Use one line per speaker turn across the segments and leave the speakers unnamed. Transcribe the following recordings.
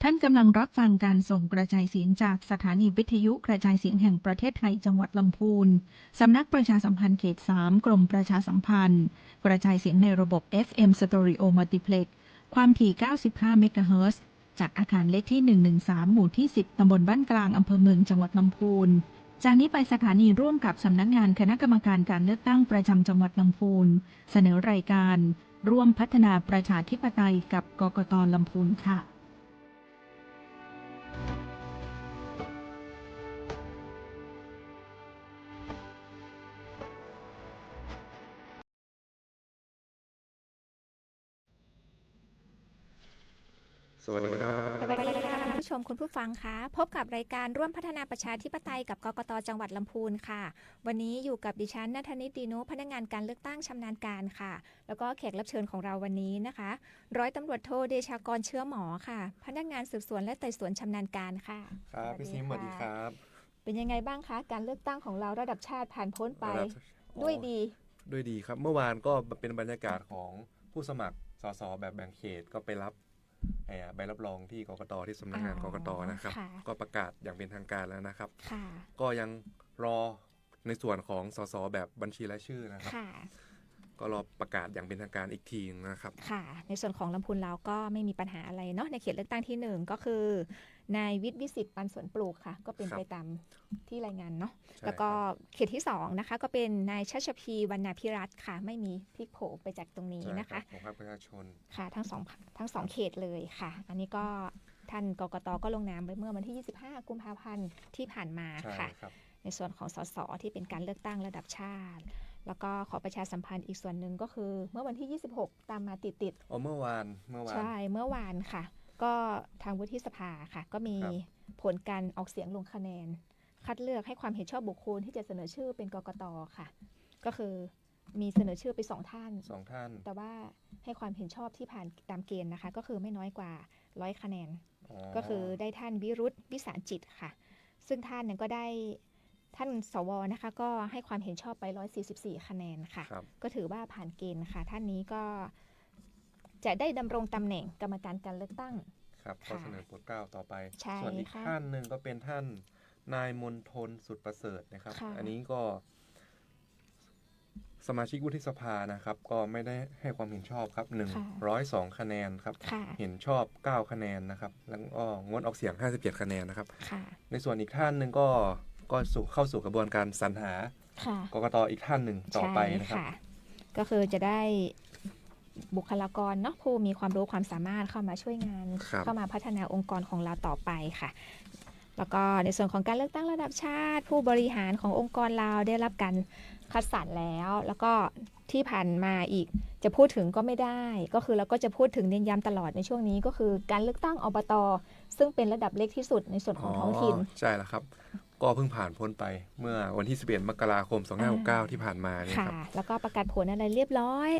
ท่านกำลังรับฟังการส่งกระจายเสียงจากสถานีวิทยุกระจายเสียงแห่งประเทศไทยจังหวัดลำพูนสำนักประชาสัมพันธ์เขต 3 กรมประชาสัมพันธ์กระจายเสียงในระบบ FM Stereo Multiplex ความถี่ 95 เมกะเฮิรตซ์จากอาคารเลขที่ 113 หมู่ที่ 10 ตำบลบ้านกลางอำเภอเมืองจังหวัดลำพูนจากนี้ไปสถานีร่วมกับสำนักงานคณะกรรมการการเลือกตั้งประจำจังหวัดลำพูนเสนอรายการร่วมพัฒนาประชาธิปไตยกับกกต.ลำพูนค่ะ
สวัสดีครับ
สวัสดีค่ะคุณผู้ชมคุณผู้ฟังคะพบกับรายการร่วมพัฒนาประชาธิปไตยกับกกต.จังหวัดลำพูนค่ะวันนี้อยู่กับดิฉันณัฐนิต ดีนุพนักงานการเลือกตั้งชำนาญการค่ะแล้วก็แขกรับเชิญของเราวันนี้นะคะร้อยตำรวจโทเดชากรเชื้อหมอค่ะพนักงานสืบสวนและไต่สวนชำนาญการค่ะ
ครับพี่ซิมสวัสดีครับ
เป็นยังไงบ้างคะการเลือกตั้งของเราระดับชาติผ่านพ้นไประ
ดับ
ด้วยดี
ด้วยดีครับเมื่อวานก็เป็นบรรยากาศของผู้สมัครสสแบบแบ่งเขตก็ไปรับใบรับรองที่กกตที่สำนักงานกกตนะครับก็ประกาศอย่างเป็นทางการแล้วนะครับก็ยังรอในส่วนของสสแบบบัญชีรายชื่อนะครับก็รอประกาศอย่างเป็นทางการอีกทีนะครับ
ค่ะในส่วนของลำพูนเราก็ไม่มีปัญหาอะไรเนาะในเขตเลือกตั้งที่1ก็คือนายวิทย์วิสิทธิ์ปันสวนปลูกค่ะก็เป็นไปตามที่รายงานเนาะแล้วก็เขตที่2นะคะก็เป็นนายชัชพีวรรณพิรัตน์ค่ะไม่มีพลิกโผไปจากตรงนี้นะคะ
ของพรรคประชาชน
ค่ะทั้งสองเขตเลยค่ะอันนี้ก็ท่านกกตก็ลงนามไปเมื่อวันที่25กุมภาพันธ์ที่ผ่านมาค่ะในส่วนของสสที่เป็นการเลือกตั้งระดับชาติแล้วก็ขอประชาสัมพันธ์อีกส่วนหนึ่งก็คือเมื่อวันที่26ตามมาติด
เมื่อวาน
ใช่เมื่อวานค่ะก็ทางวุฒิสภาค่ะก็มีผลการออกเสียงลงคะแนนคัดเลือกให้ความเห็นชอบบุคคลที่จะเสนอชื่อเป็นกกตค่ะก็คือมีเสนอชื่อไป2 ท่านแต่ว่าให้ความเห็นชอบที่ผ่านตามเกณฑ์นะคะก็คือไม่น้อยกว่า100คะแนนก็คือได้ท่านวิรุธวิสารจิตค่ะซึ่งท่านเนี่ยก็ได้ท่านสวนะคะก็ให้ความเห็นชอบไป144คะแนนค่ะก็ถือว่าผ่านเกณฑ์ค่ะท่านนี้ก็จะได้ดำรงตำแหน่งกรรมการการเลือกตั้ง
ครับก็เสนอโปรดเกล้าต่อไปส่วนอีกท่านหนึ่งก็เป็นท่านนายมนทนสุดประเสริฐนะครับอันนี้ก็สมาชิกวุฒิสภานะครับก็ไม่ได้ให้ความเห็นชอบครับ102คะแนนครับเห็นชอบ9คะแนนนะครับแล้วก็งดออกเสียง57คะแนนนะครับในส่วนอีกท่านหนึ่งก็เข้าสู่กระบวนการสรรหากกตอีกท่านหนึ่งต่อไปนะครับ
ก็คือจะได้บุคลากรเนาะผู้มีความรู้ความสามารถเข้ามาช่วยงานเข้ามาพัฒนาองค์กรของเราต่อไปค่ะแล้วก็ในส่วนของการเลือกตั้งระดับชาติผู้บริหารขององค์กรเราได้รับการคัดสรรแล้วก็ที่ผ่านมาอีกจะพูดถึงก็ไม่ได้ก็คือเราก็จะพูดถึงเน้นย้ำตลอดในช่วงนี้ก็คือการเลือกตั้งอบต.ซึ่งเป็นระดับเล็กที่สุดในส่วนของท้องถิ่น
ใช่แล้วครับก็เพิ่งผ่านพ้นไปเมื่อวันที่11มกราคม2569ที่ผ่านมาเนี่ยครับ
แล้วก็ประกาศผลอะไรเรียบร้อย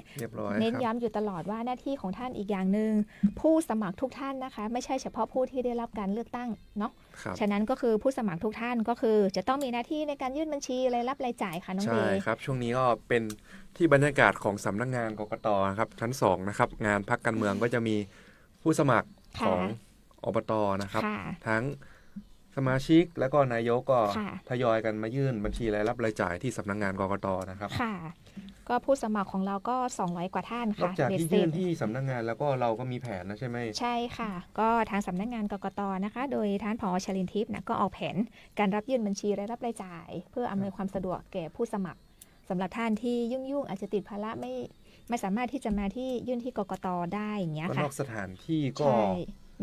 เน้นย้ำอยู่ตลอดว่าหน้าที่ของท่านอีกอย่างนึงผู้สมัครทุกท่านนะคะไม่ใช่เฉพาะผู้ที่ได้รับการเลือกตั้งเนาะฉะนั้นก็คือผู้สมัครทุกท่านก็คือจะต้องมีหน้าที่ในการยื่นบัญชีรายรับรายจ่ายค่ะน้องเดย์
ใช่ครับช่วงนี้ก็เป็นที่บรรยากาศของสำนักงานกกตครับชั้น2นะครับงานพรรคการเมืองก็จะมีผู้สมัครของอบตนะครับทั้งสมาชิกและก็นายกก็ทยอยกันมายื่นบัญชีรายรับรายจ่ายที่สำนักงานกกตนะครับ
ค่ะก็ผู้สมัครของเราก็200กว่าท่านค่ะ
นอกจากที่ยื่นที่สำนักงานแล้วก็เราก็มีแผนนะใช่ไหม
ใช่ค่ะก็ทางสำนักงานกกตนะคะโดยท่านผอ.ชลินทิพย์นะก็ออกแผนการรับยื่นบัญชีรายรับรายจ่ายเพื่ออำนวยความสะดวกแก่ผู้สมัครสำหรับท่านที่ยุ่งอาจจะติดภาระไม่สามารถที่จะมาที่ยื่นที่กกตได้อย่างเงี้ยค่ะ
นอกสถานที่ก็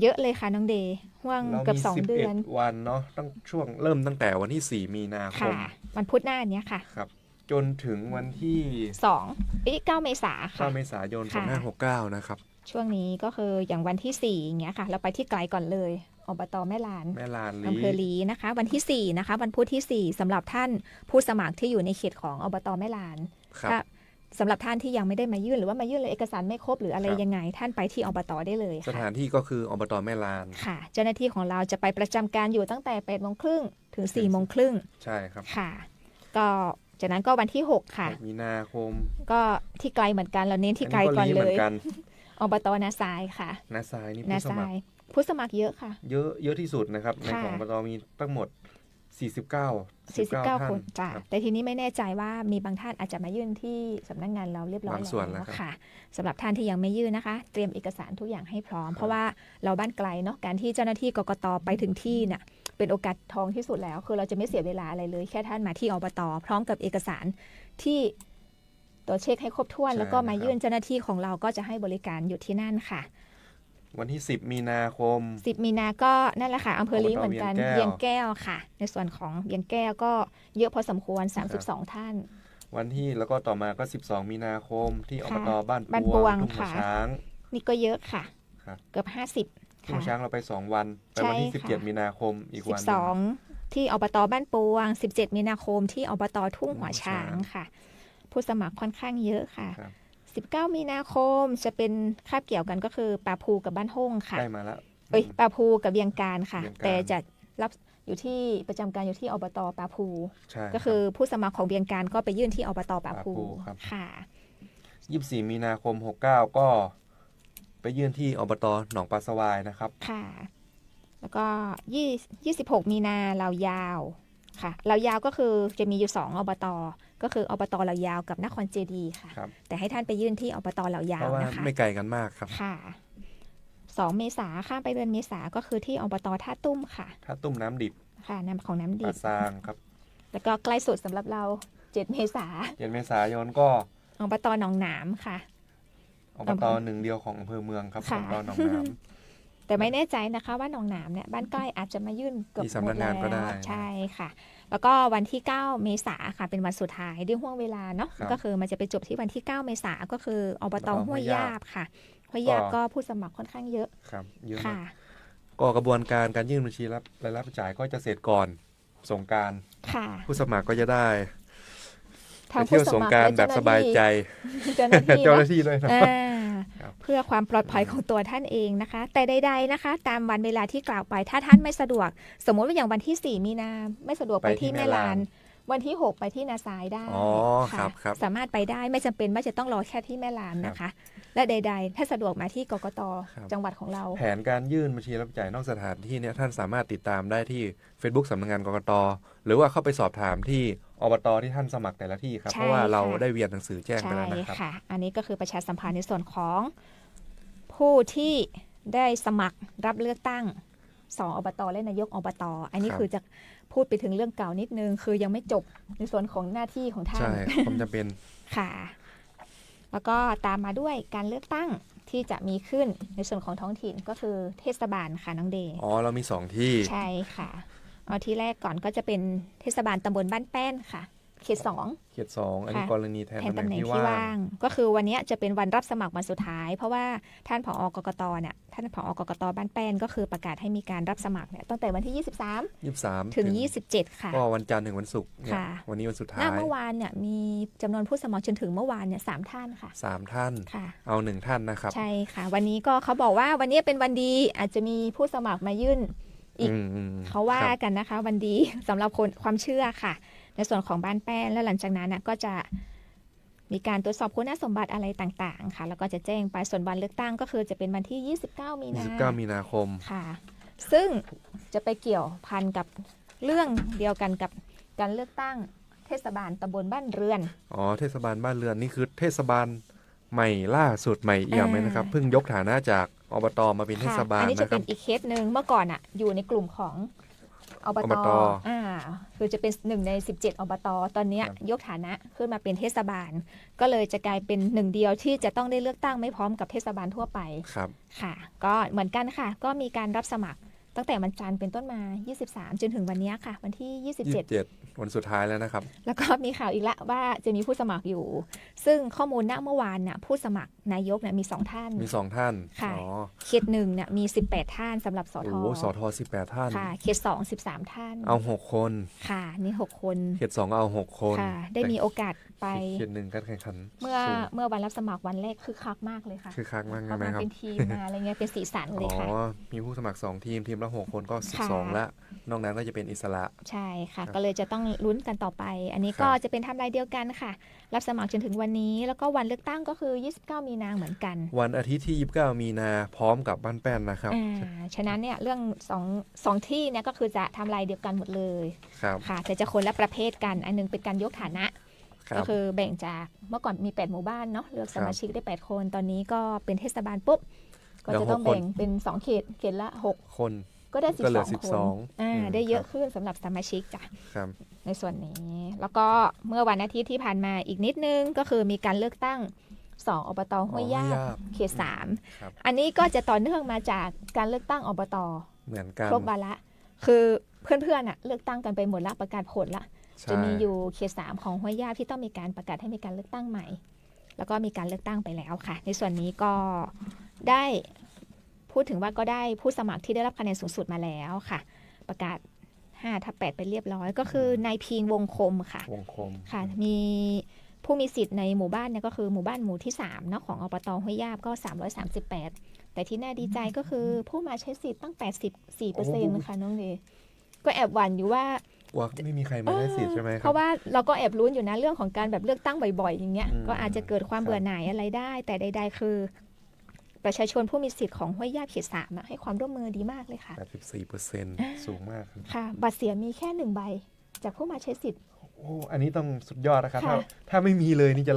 เยอะเลยค่ะน้องเดย์ห่วงเกือบ2 เดือน
วันเนาะตั้งแต่วันที่4มีนาคม
วันพุธหน้านี้ค่ะ
ครับจนถึงวันที่
9เมษ
ายน2569นะครับ
ช่วงนี้ก็คืออย่างวันที่4อย่างเงี้ยค่ะเราไปที่ไกลก่อนเลยอบต.แม่ลานอำเภอลีนะคะวันที่4นะคะวันพุธที่4สำหรับท่านผู้สมัครที่อยู่ในเขตของอบต.แม่ลานสำหรับท่านที่ยังไม่ได้มายื่นหรือว่ามายื่นเลยเอกสารไม่ครบหรืออะไรยังไงท่านไปที่อบต.ได้เลย
สถานที่ก็คืออบต.แม่ลาน
ค่ะเจ้าหน้าที่ของเราจะไปประจำการอยู่ตั้งแต่ 8:30 ถึง 4:30
ใช่ครับ
ค่ะก็จากนั้นก็วันที่6ค่ะ
มีนาคม
ก็ที่ไกลเหมือนกันเราเน้นที่ไกลก่อนเลยอบต.นาทรายค่ะ
นาทรายนี่
นาทราย ผู้สมัครเยอะค่ะ
เยอะที่สุดนะครับในของอบตมีทั้งหมด49
คนจ้ะ
ครับ
แต่ทีนี้ไม่แน่ใจว่ามีบางท่านอาจจะมายื่นที่สำนักงานเราเรียบร้อย
บางส่วนแล้ว
แล้ว
ครับ
ค่ะสำหรับท่านที่ยังไม่ยื่นนะคะ เตรียมเอกสารทุกอย่างให้พร้อม เพราะว่าเราบ้านไกลเนาะการที่เจ้าหน้าที่กกตไปถึงที่น่ะเป็นโอกาสทองที่สุดแล้วคือเราจะไม่เสียเวลาอะไรเลยแค่ท่านมาที่อบตพร้อมกับเอกสารที่ตรวจเช็คให้ครบถ้วน แล้วก็มายื่นเจ้าหน้าที่ของเราก็จะให้บริการอยู่ที่นั่นค่ะ
วันที่10 มีนาคม
10 มีนาก็นั่นแหละค่ะอำเภอลีเหมือนกัน
อบตเวี
เวี
ย
ย
ง
ง
แก้
แก้
ว
วค่ะ ในส่วนของเวียงแก้วก็เยอะพอสมควร32ท่าน
วันที่แล้วก็ต่อมาก็12 มีนาคมที่อบตบ้าน
บ้าน
ป
ป
ว
ว
ง
ง
ทุ่งหัว
ค่ะ
ช้าง
นี่ก็เยอะค่ะ
ครับ
เกือบ50
ทุ่งหั
ค่ะ
วช้างเราไป2 วันไปวันที่
ใช่ค่ะ
17 มีนาคมอีกวันหนึ่ง
12ที่อบตบ้านปวง17 มีนาคมที่อบตทุ่งหัวช้างค่ะ ผู้สมัครค่อนข้างเยอะค่ะ
ครับ
19 มีนาคมจะเป็นคาบเกี่ยวกันก็คือปลาภูกับบ้านห้งค่ะ
ได้มาแล้ว
ปลาภูกับเวียงการค่ะ
เวียงการ
แต่จะรับอยู่ที่ประจำการอยู่ที่อบตปลาภู
ใช่
ก็คือผู้สมัครของเวียงการก็ไปยื่นที่อบตปลาภู
ปลาภูครับ
ค่ะ
24 มีนาคม 69 ก็ไปยื่นที่อบตหนองปลาสวายนะครับ
ค่ะ แล้วก็26 มีนาเรายาวค่ะเรายาวก็คือจะมีอยู่2อบตก็คืออบตเรายาวกับนครเจดีย์ค่ะ
ครับ
แต่ให้ท่านไปยื่นที่อบตเรายา
เพ
ว
ราะว่า
นะคะ
ไม่ไกลกันมากครับ
ค่ะ2 เมษาข้ามไปเดือนเมษาก็คือที่อบตท่าตุ้มค่ะ
ถ้าตุ้มน้ำดิบ
ค่ะน้ำของน้ำ
ป
ดิ
ลา
บ
ซางครับ
แล้วก็ใกล้สุดสำหรับเรา7 เมษา
7 เมษายนก็
อบตหนองหนามค่ะ
อบตหนึ่งเดียวของอำเภอเมืองครับ
ค่ะ
อบตหนองน้
แต่ไม่แน่ใจนะคะว่าหนองหนามเนี่ยบ้านใกล้อาจจะมายื่นเกือบ
ที่
ห
สำ
ม
นั
ด
กงานก็ได้
แล้วใช่ค่ะ แล้วก็วันที่ 9 เมษาค่ะเป็นวันสุดท้ายด้วยห่วงเวลาเนาะ
ครับ
ก็คือมันจะไปจบที่วันที่ 9 เมษาก็คืออบต
อบต
ห้วยยาบค่ะห้วยยาบก็ผู้สมัครค่อนข้างเยอะ
ครับเยอะมา
ค่ะ
กก็กระบวนการการยื่นบัญชีรับรายรับจ่ายก็จะเสร็จก่อนสงกรานต์
ค่ะ
ผู้สมัครก็จะได้
ทาง
ไปเที่ยวสงกรานต์แบบสบายใจ
เจ้าหน้าที่
เจ้าห
เนาะ
น้าที่ด้วยนะ
อ่า
ครับ
เพื่อความปลอดภัยของตัวท่านเองนะคะ แต่ใดๆนะคะ ตามวันเวลาที่กล่าวไปถ้าท่านไม่สะดวก สมมติว่าอย่างวันที่ 4 มีนาไม่สะดวกไปที่แม่ลาน วันที่ 6 ไปที่นาซายได้
อ๋อ
ค่ะ
ครับ
สามารถไปได้ไม่จำเป็นว่าจะต้องรอแค่ที่แม่ลานนะคะ และใดๆ ถ้าสะดวกมาที่กกต
ครับ
จังหวัดของเรา
แผนการยื่นบัญชีรับจ่ายนอกสถานที่เนี่ยท่านสามารถติดตามได้ที่ Facebook สำนักงานกกต หรือว่าเข้าไปสอบถามที่อบตที่ท่านสมัครแต่ละที่ครับ
ใช่
เพราะว่าเรา
ค่ะ
ได้เวียนหนังสือแจ้งไป
ใช่
แล้วนะครับ
ค่ะ อันนี้ก็คือประชาสัมพันธ์ในส่วนของผู้ที่ได้สมัครรับเลือกตั้ง2อบตและนายกอบต อันนี้
ครับ
คือจะพูดไปถึงเรื่องเก่านิดนึง คือยังไม่จบในส่วนของหน้าที่ของท่าน
ใช่ผมจะเป็น
ค่ะ แล้วก็ตามมาด้วยการเลือกตั้งที่จะมีขึ้นในส่วนของท้องถิ่นก็คือเทศบาลค่ะน้องเดย์
อ๋อเรามี2ที่
ใช่ค่ะ เอาที่แรกก่อนก็จะเป็นเทศบาลตำบลบ้านแป้นค่ะ เขต 2
เขต2อันนี้
ค่ะ
กรณีแทน
แทน
ตำ
ตำ
แห
แห
น่
น่
ง
ง
ที่
ที่
ว่า
ว่าง งก็คือวันนี้จะเป็นวันรับสมัครวันสุดท้าย เพราะว่าท่านผอกกตเนี่ยท่านผอกกตบ้านแป้นก็คือประกาศให้มีการรับสมัครเนี่ยตั้งแต่วันที่
23
23 ถึง 27 ค่ะ
ก็วันจันทร์ถึงวันศุกร์เนี่ย
ค่ะ
วันนี้วันสุดท้า
หน้าย เมื่อวานเนี่ยมีจำนวนผู้สมัครจนถึงเมื่อวานเนี่ย3 ท่านค่ะ
3 ท่าน
ค่ะ
เอา1ท่านนะครับ
ใช่ค่ะ วันนี้ก็เขาบอกว่าวันนี้เป็นวันดีอาจจะมีผู้สมัครมายื่น อีก เขาว่า
ครับ
กันนะคะ วันดี สำหรับคนความเชื่อค่ะ ในส่วนของบ้านแป้นแล้วหลังจากนั้นนะก็จะมีการตรวจสอบคุณสมบัติอะไรต่างๆ ค่ะ แล้วก็จะแจ้งไปส่วนวันเลือกตั้งก็คือจะเป็นวันที่ 29 มีนา
29 มีนาคม
ค่ะ ซึ่งจะไปเกี่ยวพันกับเรื่องเดียวกันกับการเลือกตั้งเทศบาลตำบลบ้านเรือน
อ๋อเทศบาลบ้านเรือนนี่คือเทศบาลใหม่ล่าสุดใหม่เอี่ยมเลยนะครับ
อ่า
เพิ่งยกฐานะจากอบตมาเป็นเทศบาล
อันนี้จะ
นะค
เป็
รับ
นอีกเคสหนึ่งเมื่อก่อนอ่ะอยู่ในกลุ่มของอบ
อบ
ต
ต
คือจะเป็น1 ใน 17 อบตตอนเนี้ย
ครับ
ยกฐานะขึ้นมาเป็นเทศบาล ก็เลยจะกลายเป็นหนึ่งเดียวที่จะต้องได้เลือกตั้งไม่พร้อมกับเทศบาลทั่วไป
ครับ
ค่ะ ก็เหมือนกันค่ะ ก็มีการรับสมัครตั้งแต่วันจันทร์เป็นต้นมา 23 จนถึงวันเนี้ยค่ะ วันที่ 27
วันสุดท้ายแล้วนะครับ
แล้วก็มีข่าวอีกละว่าจะมีผู้สมัครอยู่ ซึ่งข้อมูลณเมื่อวานน่ะผู้สมัครนายกเนี่ยมี2ท่าน
มี2ท่าน
ค่ะ
อ๋อ
เขต1เนี่ยมี18 ท่านสำหรับส
โอ้
ท
โหสท18 ท่าน
ค่ะ เขต2 13 ท่าน
เอา6คน
ค่ะ นี่ 6 คน
เขต2เอา6คน
ค่ะ ได้มีโอกาสไป
เขตหนึ่งการแข่งขัน
เมื่อ
สูง
เมื่อวันรับสมัครวันแรกคือคักมากเลยค่ะ
คือคักมาก
เขา
ไหม
มา
ครับ
เป็นทีมมาอะไรเงี้ยเป็นสีสันเลย
อ๋อ
ค่ะ
มีผู้สมัคร2ทีม แล้ว6คนก็12แล้วนอกนั้นก็จะเป็นอิสระ
ใช่ค่ะก็เลยจะต้องลุ้นกันต่อไปอันนี้ก็จะเป็นไทม์ไลน์เดียวกันค่ะรับสมัครจนถึงวันนี้แล้วก็วันเลือกตั้งก็คือ29มีนาเหมือนกัน
วันอาทิตย์ที่29มีนาพร้อมกับบ้านแป้นนะครับ
ฉะนั้นเนี่ยเรื่องสองที่เนี่ยก็คือจะไทม์ไลน์เดียวกันหมดเลยค่ะแต่จะคนละประเภทกันอันนึงเป็นการยกฐานะก็คือแบ่งจากเมื่อก่อนมี8หมู่บ้านเนาะเลือกสมาชิกได้8คนตอนนี้ก็เป็นเทศบาลปุ๊บก็จะต้องแบ่งเป็น2เขตละ6
คน
ก็ได้12คนได้เยอะขึ้นสำหรับสมาชิกจ้ะในส่วนนี้แล้วก็เมื่อวันอาทิตย์ที่ผ่านมาอีกนิดนึงก็คือมีการเลือกตั้ง2อบต.ห้วยยาบเขต3อันนี้ก็จะต่อเนื่องมาจากการเลือกตั้งอบต.
เหมือนกัน
ครบวาระคือเพื่อนๆเลือกตั้งกันไปหมดละประกาศผลละจะมีอยู่เขต3ของห้วยยาบที่ต้องมีการประกาศให้มีการเลือกตั้งใหม่แล้วก็มีการเลือกตั้งไปแล้วค่ะในส่วนนี้ก็ได้พูดถึงว่าก็ได้ผู้สมัครที่ได้รับคะแนนสูงสุดมาแล้วค่ะประกาศ5/8ไปเรียบร้อยก็คือนายพิงวงคมค่ะ
วงคม
ค่ะมีผู้มีสิทธิ์ในหมู่บ้านเนี่ยก็คือหมู่บ้านหมู่ที่3เนาะของอบต.ห้วยยาบก็338แต่ที่น่าดีใจก็คือผู้มาใช้สิทธิ์ตั้ง 84% ค่ะน้องเดก็แอบหวั่นอยู่ว่า
ไม่มีใครมาได้สิทธิ์ใช่ไหมครับ
เพราะว่าเราก็แอบลุ้นอยู่นะเรื่องของการแบบเลือกตั้งบ่อยๆอย่างเงี้ยก็อาจจะเกิดความเบื่อหน่ายอะไรได้แต่ใดๆคือประชาชนผู้มีสิทธิ์ของห้วยยาบเขต3ให้ความร่วมมือดีมากเลยค่ะ
84% สูงมาก
ค่ะบัตรเสียมีแค่1ใบจากผู้มาใช้สิทธิ์
โอ้อันนี้ต้องสุดยอดนะครับถ้าไม่มีเลยนี่จะ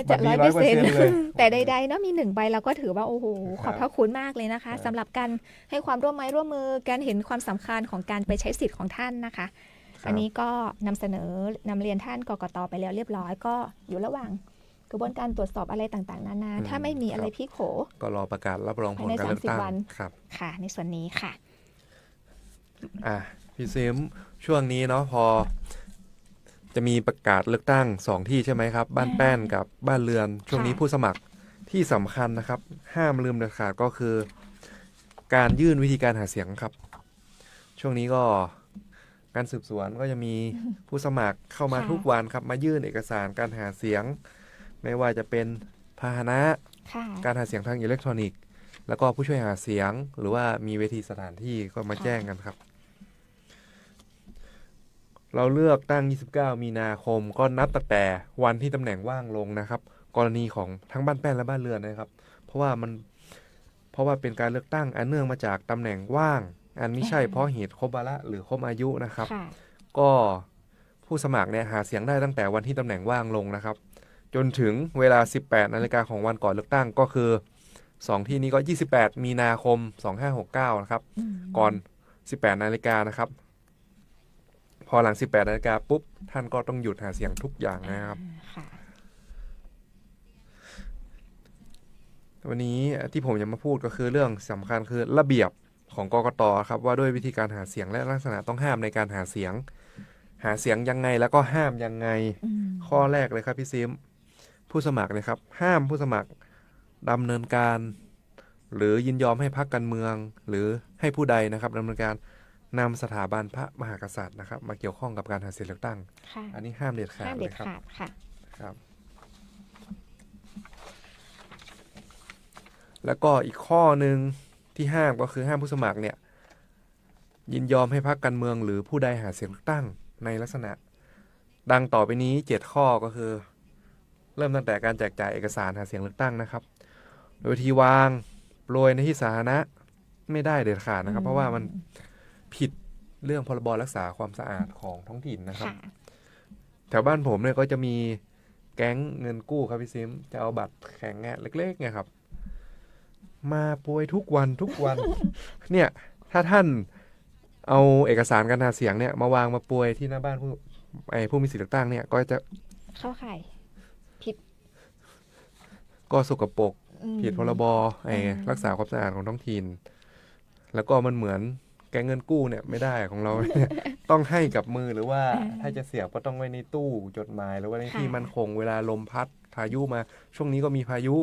จะ100%เลยแต่ใดๆเนาะมี1ใบเราก็ถือว่าโอ้โหขอบพระคุณมากเลยนะคะสำหรับการให้ความร่วมมือการเห็นความสำคัญของการไปใช้สิทธิ์ของท่านนะคะอันนี้ก็นำเสนอนำเรียนท่านกกต.ไปแล้วเรียบร้อยก็อยู่ระหว่างกระบวนการตรวจสอบอะไรต่างๆนานาถ้าไม่มีอะไรพลิกโผ
ก็รอประกาศรับรองผลการเลือกตั้งครับ
ค่ะในส่วนนี้ค่ะ
พี่ซิมช่วงนี้เนาะพอจะมีประกาศเลือกตั้ง2ที่ใช่ไหมครับบ้านแป้นกับบ้านเรือนช่วงนี้ผู้สมัครที่สำคัญนะครับห้ามลืมเด็ดขาดก็คือการยื่นวิธีการหาเสียงครับช่วงนี้ก็การสืบสวนก็จะมีผู้สมัครเข้ามาทุกวันครับมายื่นเอกสารการหาเสียงไม่ว่าจะเป็นพาหนะการหาเสียงทางอิเล็กทรอนิกส์แล้วก็ผู้ช่วยหาเสียงหรือว่ามีเวทีสถานที่ก็มาแจ้งกันครับเราเลือกตั้ง29มีนาคมก็นับตั้งแต่วันที่ตำแหน่งว่างลงนะครับกรณีของทั้งบ้านแป้นและบ้านเรือนนะครับเพราะว่าเป็นการเลือกตั้งอันเนื่องมาจากตำแหน่งว่างอันไม่ใช่เพราะเหตุครบวาระหรือครบอายุนะครับก็ผู้สมัครเนี่ยหาเสียงได้ตั้งแต่วันที่ตำแหน่งว่างลงนะครับจนถึงเวลา 18 นาฬิกาของวันก่อนเลือกตั้งก็คือ2ที่นี้ก็28มีนาคม2569นะครับก่อน 18 นาฬิกานะครับพอหลัง 18 นาฬิกาปุ๊บท่านก็ต้องหยุดหาเสียงทุกอย่างนะครับวันนี้ที่ผมจะมาพูดก็คือเรื่องสำคัญคือระเบียบของกกต.ครับว่าด้วยวิธีการหาเสียงและลักษณะต้องห้ามในการหาเสียงยังไงแล้วก็ห้ามยังไงข้อแรกเลยครับพี่ซิมผู้สมัครนะครับห้ามผู้สมัครดำเนินการหรือยินยอมให้พรรคการเมืองหรือให้ผู้ใดนะครับดำเนินการนำสถาบันพระมหากษัตริย์นะครับมาเกี่ยวข้องกับการหาเสียงเลือกตั้งอันนี้ห้ามเด็ดขาดเลยครับแล้วก็อีกข้อหนึ่งที่ห้ามก็คือห้ามผู้สมัครเนี่ยยินยอมให้พรรคการเมืองหรือผู้ใดหาเสียงเลือกตั้งในลักษณะดังต่อไปนี้7ข้อก็คือเริ่มตั้งแต่การแจกจ่ายเอกสารหาเสียงเลือกตั้งนะครับโดยที่วางโปรยในที่สาธารณะไม่ได้เด็ดขาดนะครับเพราะว่ามันผิดเรื่องพรบรักษาความสะอาดของท้องถิ่นนะครับแถวบ้านผมเนี่ยก็จะมีแก๊งเงินกู้ครับพี่ซิมจะเอาบัตรแข็งเล็กๆเนี่ยครับมาโปรยทุกวัน เนี่ยถ้าท่านเอาเอกสารการหาเสียงเนี่ยมาวางมาโปรยที่หน้าบ้านผู้มีสิทธิเลือกตั้งเนี่ยก็จะ
เข้าข่ายผิด
ก็สกปรกผิดพรบรักษาความสะอาดของท้องถิ่นแล้วก็มันเหมือนแก๊งเงินกู้เนี่ยไม่ได้ของเรา ต้องให้กับมือหรือว่าถ้าจะเสียบก็ต้องไว้ในตู้จดหมายหรือว่าในที่มั่นคงเวลาลมพัดพายุมาช่วงนี้ก็มีพายุ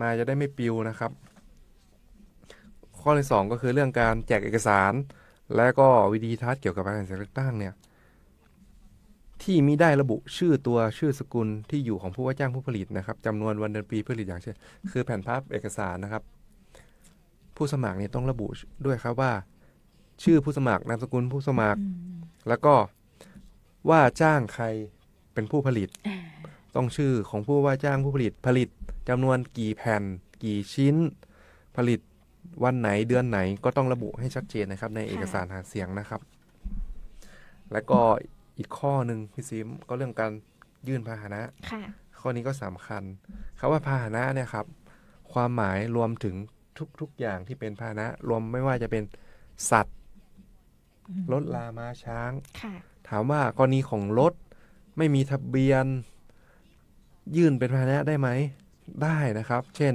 มาจะได้ไม่ปลิวนะครับข้อที่2ก็คือเรื่องการแจกเอกสารและก็วิดีทัศน์เกี่ยวกับการหาเสียงเลือกตั้งเนี่ยที่มิได้ระบุชื่อสกุลที่อยู่ของผู้ว่าจ้างผู้ผลิตนะครับจำนวนวันเดือนปีผลิตอย่างเช่นคือแผ่นพับเอกสารนะครับ ผู้สมัครเนี่ยต้องระบุด้วยครับว่าชื่อผู้สมัครนามสกุลผู้สมัครแล้วก็ว่าจ้างใครเป็นผู้ผลิตต้องชื่อของผู้ว่าจ้างผู้ผลิตจำนวนกี่แผ่นกี่ชิ้นผลิตวันไหนเดือนไหนก็ต้องระบุให้ชัดเจนนะครับในเอกสารหาเสียงนะครับแล้วก็อีกข้อหนึ่งพี่ซิมก็เรื่องการยื่นพาหนะข้อนี้ก็สำคัญคำว่าพาหนะเนี่ยครับความหมายรวมถึงทุกอย่างที่เป็นพาหนะรวมไม่ว่าจะเป็นสัตว์รถลาม้าช้างถามว่ากรณีของรถไม่มีทะเบียนยื่นเป็นพาหนะได้ไหมได้นะครับเช่น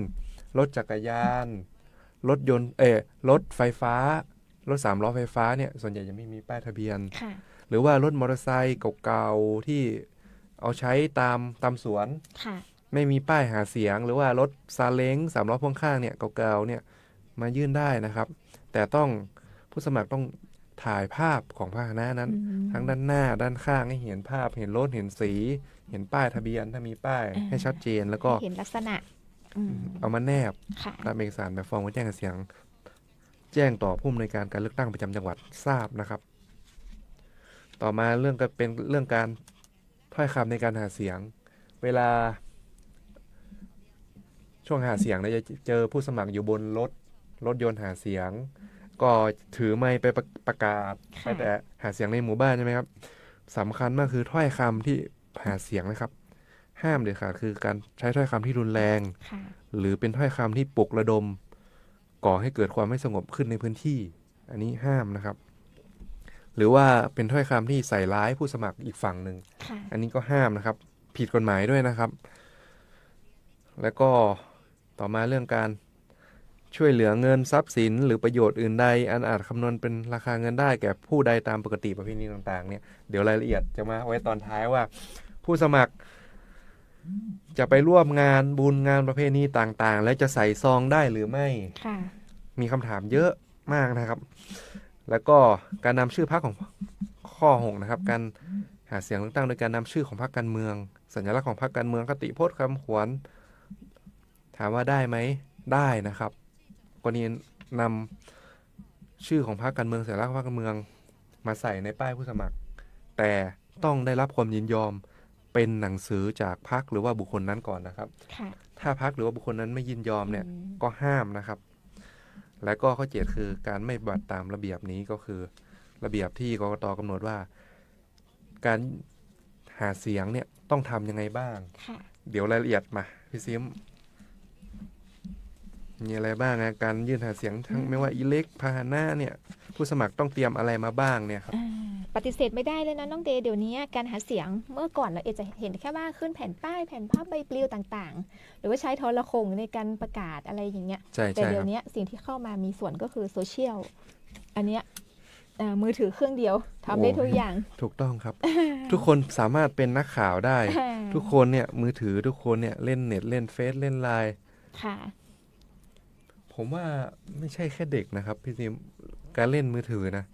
รถจักรยานรถยนต์รถไฟฟ้ารถ3 ล้อไฟฟ้าเนี่ยส่วนใหญ่จะไม่มีป้ายทะเบียนหรือว่ารถมอเตอร์ไซค์เก่าๆที่เอาใช้ตามสวนไม่มีป้ายหาเสียงหรือว่ารถซาเล้ง3 ล้อพ่วงข้างเนี่ยเก่าๆเนี่ยมายื่นได้นะครับแต่ต้องผู้สมัครต้องถ่ายภาพของพาหนะนั้นทั้งด้านหน้าด้านข้างให้เห็นภาพเห็นรถเห็นสีเห็นป้ายทะเบียนถ้ามีป้ายให้ชัดเจนแล้วก็
เห็นลักษณะ
เอามาแนบตามเอกสารแบบฟอร์มแจ้งเสียงแจ้งต่อผู้อำนวยการการเลือกตั้งประจำจังหวัดทราบนะครับต่อมาเรื่องก็เป็นเรื่องการถ้อยคำในการหาเสียงเวลาช่วงหาเสียงเนี่ยจะเจอผู้สมัครอยู่บนรถยนต์หาเสียงก็ถือไมค์ไปประกาศไปแต่หาเสียงในหมู่บ้านใช่ไหมครับสำคัญมากคือถ้อยคำที่หาเสียงนะครับห้ามเด็ดขาดคือการใช้ถ้อยคำที่รุนแรงหรือเป็นถ้อยคำที่ปลุกระดมก่อให้เกิดความไม่สงบขึ้นในพื้นที่อันนี้ห้ามนะครับหรือว่าเป็นถ้อยคำที่ใส่ร้ายผู้สมัครอีกฝั่งหนึ่งอันนี้ก็ห้ามนะครับผิดกฎหมายด้วยนะครับแล้วก็ต่อมาเรื่องการช่วยเหลือเงินทรัพย์สินหรือประโยชน์อื่นใดอันอาจคำนวณเป็นราคาเงินได้แก่ผู้ใดตามปกติประเพณีต่างๆเนี่ยเดี๋ยวรายละเอียดจะมาไว้ตอนท้ายว่าผู้สมัครจะไปร่วมงานบุญงานประเพณีต่างๆและจะใส่ซองได้หรือไม่มีคำถามเยอะมากนะครับแล้วก็การนำชื่อพรรคของข้อ6นะครับการหาเสียงเลือกตั้งโดยการนำชื่อของพรรคการเมืองสัญลักษณ์ของพรรคการเมืองคติพจน์คำขวัญถามว่าได้ไหมได้นะครับกรณีนำชื่อของพรรคการเมืองสัญลักษณ์พรรคการเมืองมาใส่ในป้ายผู้สมัครแต่ต้องได้รับความยินยอมเป็นหนังสือจากพรรคหรือว่าบุคคลนั้นก่อนนะครับถ้าพรรคหรือว่าบุคคลนั้นไม่ยินยอมเนี่ยก็ห้ามนะครับและก็ข้อ7คือการไม่ปฏิบัติตามระเบียบนี้ก็คือระเบียบที่กกต.กำหนดว่าการหาเสียงเนี่ยต้องทำยังไงบ้างเดี๋ยวรายละเอียดมาพี่ซิมมีอะไรบ้างนะการยื่นหาเสียงทั้งไม่ว่าอิเล็กพาหนะเนี่ยผู้สมัครต้องเตรียมอะไรมาบ้างเนี่ยครับ
ปฏิเสธไม่ได้เลยนะน้องเดย์เดี๋ยวนี้การหาเสียงเมื่อก่อนเราจะเห็นแค่ว่าขึ้นแผ่นป้ายแผ่นภาพใบปลิวต่างๆหรือว่าใช้โทรโข่งในการประกาศอะไรอย่างเงี้ยแต่เดี๋ยวนี้สิ่งที่เข้ามามีส่วนก็คือโซเชียลอันเนี้ยมือถือเครื่องเดียวทำได้ทุกอย่าง
ถูกต้องครับ ทุกคนสามารถเป็นนักข่าวได้ ทุกคนเนี่ยมือถือทุกคนเนี่ยเล่นเน็ตเล่นเฟซเล่นไลน์ผมว่าไม่ใช่แค่เด็กนะครับพี่ซิมการเล่นมือถือนะ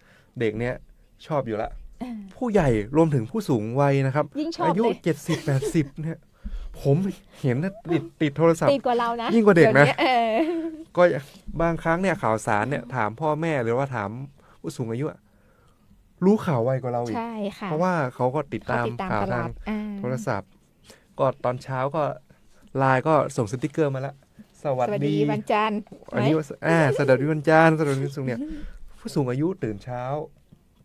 เด็กเนี่ยชอบอยู่ละผู้ใหญ่รวมถึงผู้สูงวัยนะครับอายุ70-80เนี่ยผมเห็นติดโทรศัพท์
ติดกว่าเรานะ
ยิ่งกว่าเด็กนะก็บางครั้งเนี่ยข่าวสารเนี่ยถามพ่อแม่หรือว่าถามผู้สูงอายุรู้ข่าวไวกว่าเราอีกเพราะว่าเขาก็ติดตามข่าวทางโทรศัพท์ก็ตอนเช้าก็ไลน์ก็ส่งสติ๊กเกอร์มาแล้วสวัสดี
วันจันทร์
อันนี้สวัสดีวันจันทร์สวัสดีวันศุกร์เนี่ยผู้สูงอายุตื่นเช้า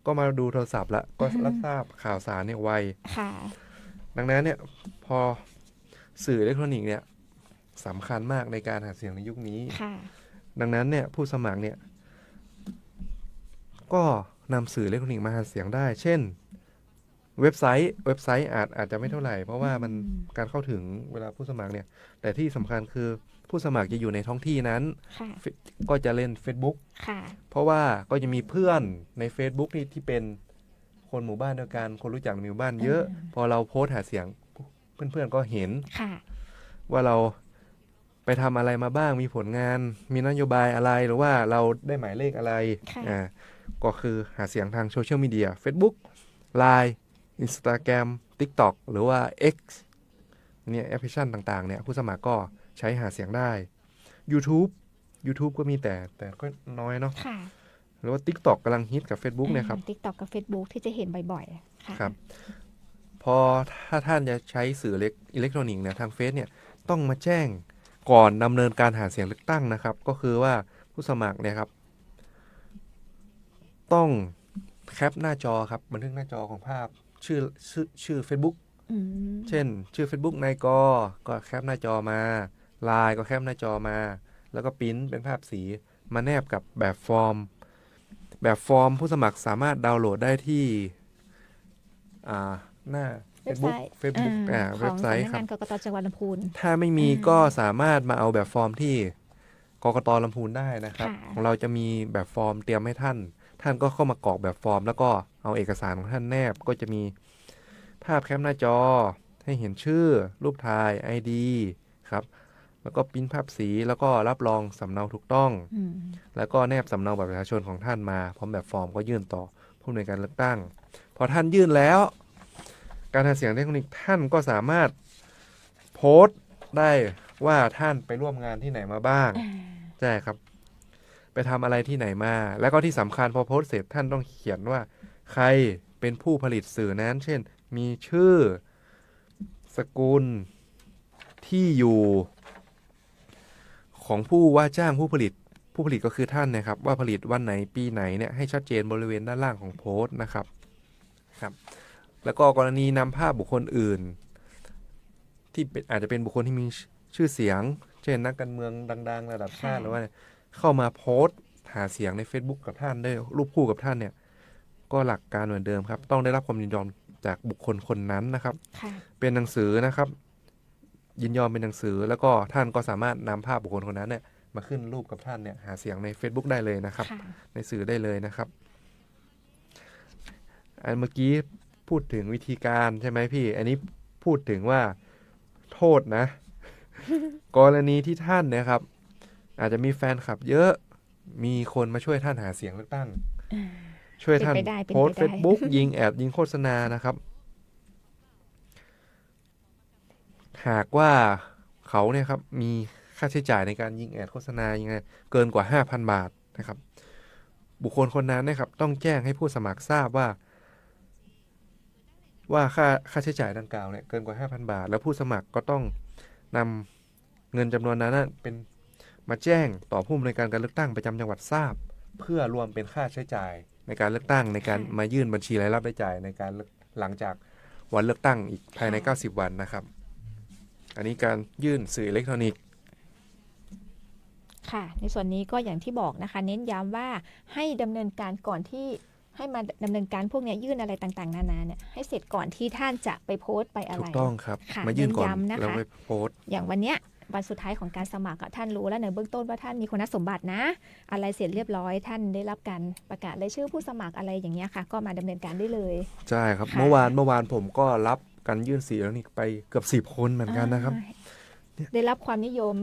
ก็มาดูโทรศัพท์แล้วก็รับทราบข่าวสารเนี่ยไวดังนั้นเนี่ยพอสื่ออิเล็กทรอนิกส์เนี่ยสำคัญมากในการหาเสียงในยุคนี้ดังนั้นเนี่ยผู้สมัครเนี่ยก็นำสื่ออิเล็กทรอนิกส์มาหาเสียงได้เช่นเว็บไซต์อาจจะไม่เท่าไหร่เพราะว่ามันการเข้าถึงเวลาผู้สมัครเนี่ยแต่ที่สำคัญคือผู้สมัครจะอยู่ในท้องที่นั้นก็จะเล่น Facebook เพราะว่าก็จะมีเพื่อนใน Facebook ที่เป็นคนหมู่บ้านเดียวกันคนรู้จักในหมู่บ้านเยอะพอเราโพสต์หาเสียงเพื่อนๆก็เห็นว่าเราไปทำอะไรมาบ้างมีผลงานมีนโยบายอะไรหรือว่าเราได้หมายเลขอะไรก็คือหาเสียงทางโซเชียลมีเดีย Facebook Line Instagram TikTok หรือว่า X เนี่ยแอปพลิเคชันต่างๆเนี่ยผู้สมัครก็ใช้หาเสียงได้ YouTube YouTube ก็มีแต่ก็น้อยเนาะ
ค่ะ
หรือว่า TikTok กำลังฮิตกับ Facebook เนี่ยครับ
TikTok กับ Facebook ที่จะเห็นบ่อยๆค่ะ
ครับพอถ้าท่านจะใช้สื่ออิเล็กทรอนิกส์เนี่ยทางเฟซเนี่ยต้องมาแจ้งก่อนดำเนินการหาเสียงเลือกตั้งนะครับก็คือว่าผู้สมัครเนี่ยครับต้องแคปหน้าจอครับบันทึกหน้าจอของภาพชื่อ Facebook เช่นชื่อ Facebook นายกก็แคปหน้าจอมา LINE ก็แคปหน้าจอมาแล้วก็ปริ้นเป็นภาพสีมาแนบกับแบบฟอร์มผู้สมัครสามารถดาวน์โหลดได้ที่หน้า Facebook เว็บไซต์ครับ
กกต.จังหวัดลำพูน
ถ้าไม่มีก็สามารถมาเอาแบบฟอร์มที่กกต.ลำพูนได้นะครับของเราจะมีแบบฟอร์มเตรียมให้ท่านก็เข้ามากรอกแบบฟอร์มแล้วก็เอาเอกสารของท่านแนบก็จะมีภาพแคปหน้าจอให้เห็นชื่อรูปถ่าย ID ครับแล้วก็ปริ้นภาพสีแล้วก็รับรองสำเนาถูกต้องแล้วก็แนบสำเนาบัตรประชาชนของท่านมาพร้อมแบบฟอร์มก็ยื่นต่อผู้อำนวยการเลือกตั้งพอท่านยื่นแล้วการหาเสียงอิเล็กทรอนิกส์ท่านก็สามารถโพสต์ได้ว่าท่านไปร่วมงานที่ไหนมาบ้างใช่ครับไปทำอะไรที่ไหนมาแล้วก็ที่สำคัญพอโพสต์เสร็จท่านต้องเขียนว่าใครเป็นผู้ผลิตสื่อนั้นเช่นมีชื่อสกุลที่อยู่ของผู้ว่าจ้างผู้ผลิตก็คือท่านนะครับว่าผลิตวันไหนปีไหนเนี่ยให้ชัดเจนบริเวณด้านล่างของโพสต์นะครับแล้วก็กรณีนำภาพบุคคลอื่นที่อาจจะเป็นบุคคลที่มีชื่อเสียงเช่นนักการเมืองดังๆระดับชาติหรือว่าเข้ามาโพสต์หาเสียงใน Facebook กับท่านได้รูปคู่กับท่านเนี่ยก็หลักการเหมือนเดิมครับต้องได้รับความยินยอมจากบุคคลคนนั้นนะครับเป็นหนังสือนะครับยินยอมเป็นหนังสือแล้วก็ท่านก็สามารถนำภาพบุคคลคนนั้นเนี่ยมาขึ้นรูปกับท่านเนี่ยหาเสียงใน Facebook ได้เลยนะครับในสื่อได้เลยนะครับอันเมื่อกี้พูดถึงวิธีการใช่ไหมพี่อันนี้พูดถึงว่าโทษนะ กรณีที่ท่านเนี่ยครับอาจจะมีแฟนคลับเยอะมีคนมาช่วยท่านหาเสียงเลือกตั้งช่วยท่านโพสต์ Facebook ยิงแอดยิงโฆษณานะครับหากว่าเขาเนี่ยครับมีค่าใช้จ่ายในการยิงแอดโฆษณายังไงเกินกว่า 5,000 บาทนะครับบุคคลคนนั้นนะครับต้องแจ้งให้ผู้สมัครทราบว่าค่าใช้จ่ายดังกล่าวเนี่ยเกินกว่า 5,000 บาทแล้วผู้สมัครก็ต้องนำเงินจำนวนนั้นเป็นมาแจ้งต่อผู้อำนวยการการเลือกตั้งประจำจังหวัดทราบเพื่อรวมเป็นค่าใช้จ่ายในการเลือกตั้งในการมายื่นบัญชีรายรับรายจ่ายในการหลังจากวันเลือกตั้งอีกภายใน90 วันนะครับอันนี้การยื่นสื่ออิเล็กทรอนิกส์
ค่ะในส่วนนี้ก็อย่างที่บอกนะคะเน้นย้ำว่าให้ดำเนินการก่อนที่ให้มาดำเนินการพวกนี้ยื่นอะไรต่างๆนานาเนี่ยให้เสร็จก่อนที่ท่านจะไปโพสต์ไปอะไร
ถูกต้องครับมายื่นก่อนแล้วไปโพสต์
อย่างวันเนี้ยวันสุดท้ายของการสมัครท่านรู้แล้วในเบื้องต้นว่าท่านมีคุณสมบัตินะอะไรเสร็จเรียบร้อยท่านได้รับการประกาศรายชื่อผู้สมัครอะไรอย่างเงี้ยค่ะก็มาดำเนินการได้เลย
ใช่ครับเมื่อวานผมก็รับการยื่นสื่ออิเล็กทรอนิกส์ไปเกือบ10 คนเหมือนกันนะครับ
ได้รับความนิยม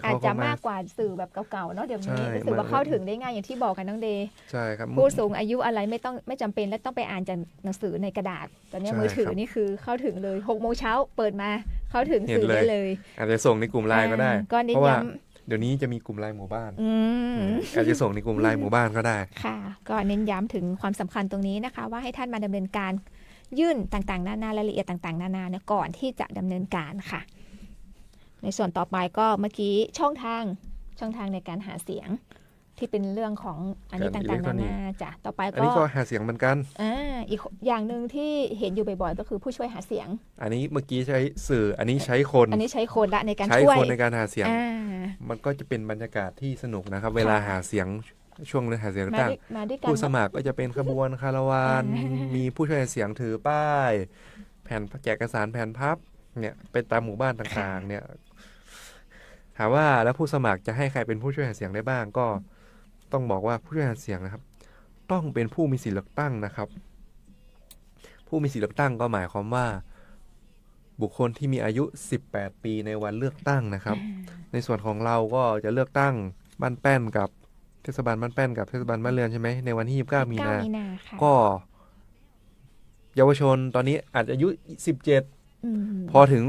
อาจจะมากกว่าสื่อแบบเก่าๆเนาะเดี๋ยวนี้สื่อว่าเข้าถึงได้ง่ายอย่างที่บอกกันน้องเดย์
ใช่ครับ
ผู้สูงอายุอะไรไม่จำเป็นและต้องไปอ่านจากหนังสือในกระดาษตอนนี้มือถือนี่คือเข้าถึงเลย6 โมงเช้าเปิดมาเข้าถึงสื่อได้เลย
อาจจะส่งในกลุ่มไลน์ก็ได้เพราะว่าเดี๋ยวนี้จะมีกลุ่มไลน์หมู่บ้านอาจจะส่งในกลุ่มไลน์หมู่บ้านก็ได้
ค่ะก็เน้นย้ำถึงความสำคัญตรงนี้นะคะว่าให้ท่านมาดำเนินการยื่นต่างๆนานารายละเอียดต่างๆนานาเนี่ยก่อนที่จะดำเนินการค่ะในส่วนต่อไปก็เมื่อกี้ช่องทางในการหาเสียงที่เป็นเรื่องของอันนี้ต่างๆนานาจ้ะต่อไปก็
อันนี้ก็หาเสียงเหมือนกัน
อีกอย่างนึงที่เห็นอยู่บ่อยๆก็คือผู้ช่วยหาเสียง
อันนี้เมื่อกี้ใช้สื่ออันนี้ใช้คน
ละในการ
ช่วยใช้คนในการหาเสียงมันก็จะเป็นบรรยากาศที่สนุกนะครับเวลาหาเสียงช่วงหาเสียงตั้งผู้สมัครก็จะเป็นขบวนคาราวานมีผู้ช่วยหาเสียงถือป้ายแผ่นแจกเอกสารแผ่นพับเนี่ยไปตามหมู่บ้านต่างๆเนี่ยถามว่าแล้วผู้สมัครจะให้ใครเป็นผู้ช่วยหาเสียงได้บ้างก็ต้องบอกว่าผู้ช่วยหาเสียงนะครับต้องเป็นผู้มีสิทธิเลือกตั้งนะครับผู้มีสิทธิเลือกตั้งก็หมายความว่าบุคคลที่มีอายุ18 ปีในวันเลือกตั้งนะครับในส่วนของเราก็จะเลือกตั้งบ้านแป้นกับเทศบาลบ้านแป้นกับเทศบาลบ้านเรือนใช่ไหมในวันที่29 มีนาก็เยาวชนตอนนี้อาจจะอายุ17พอถึง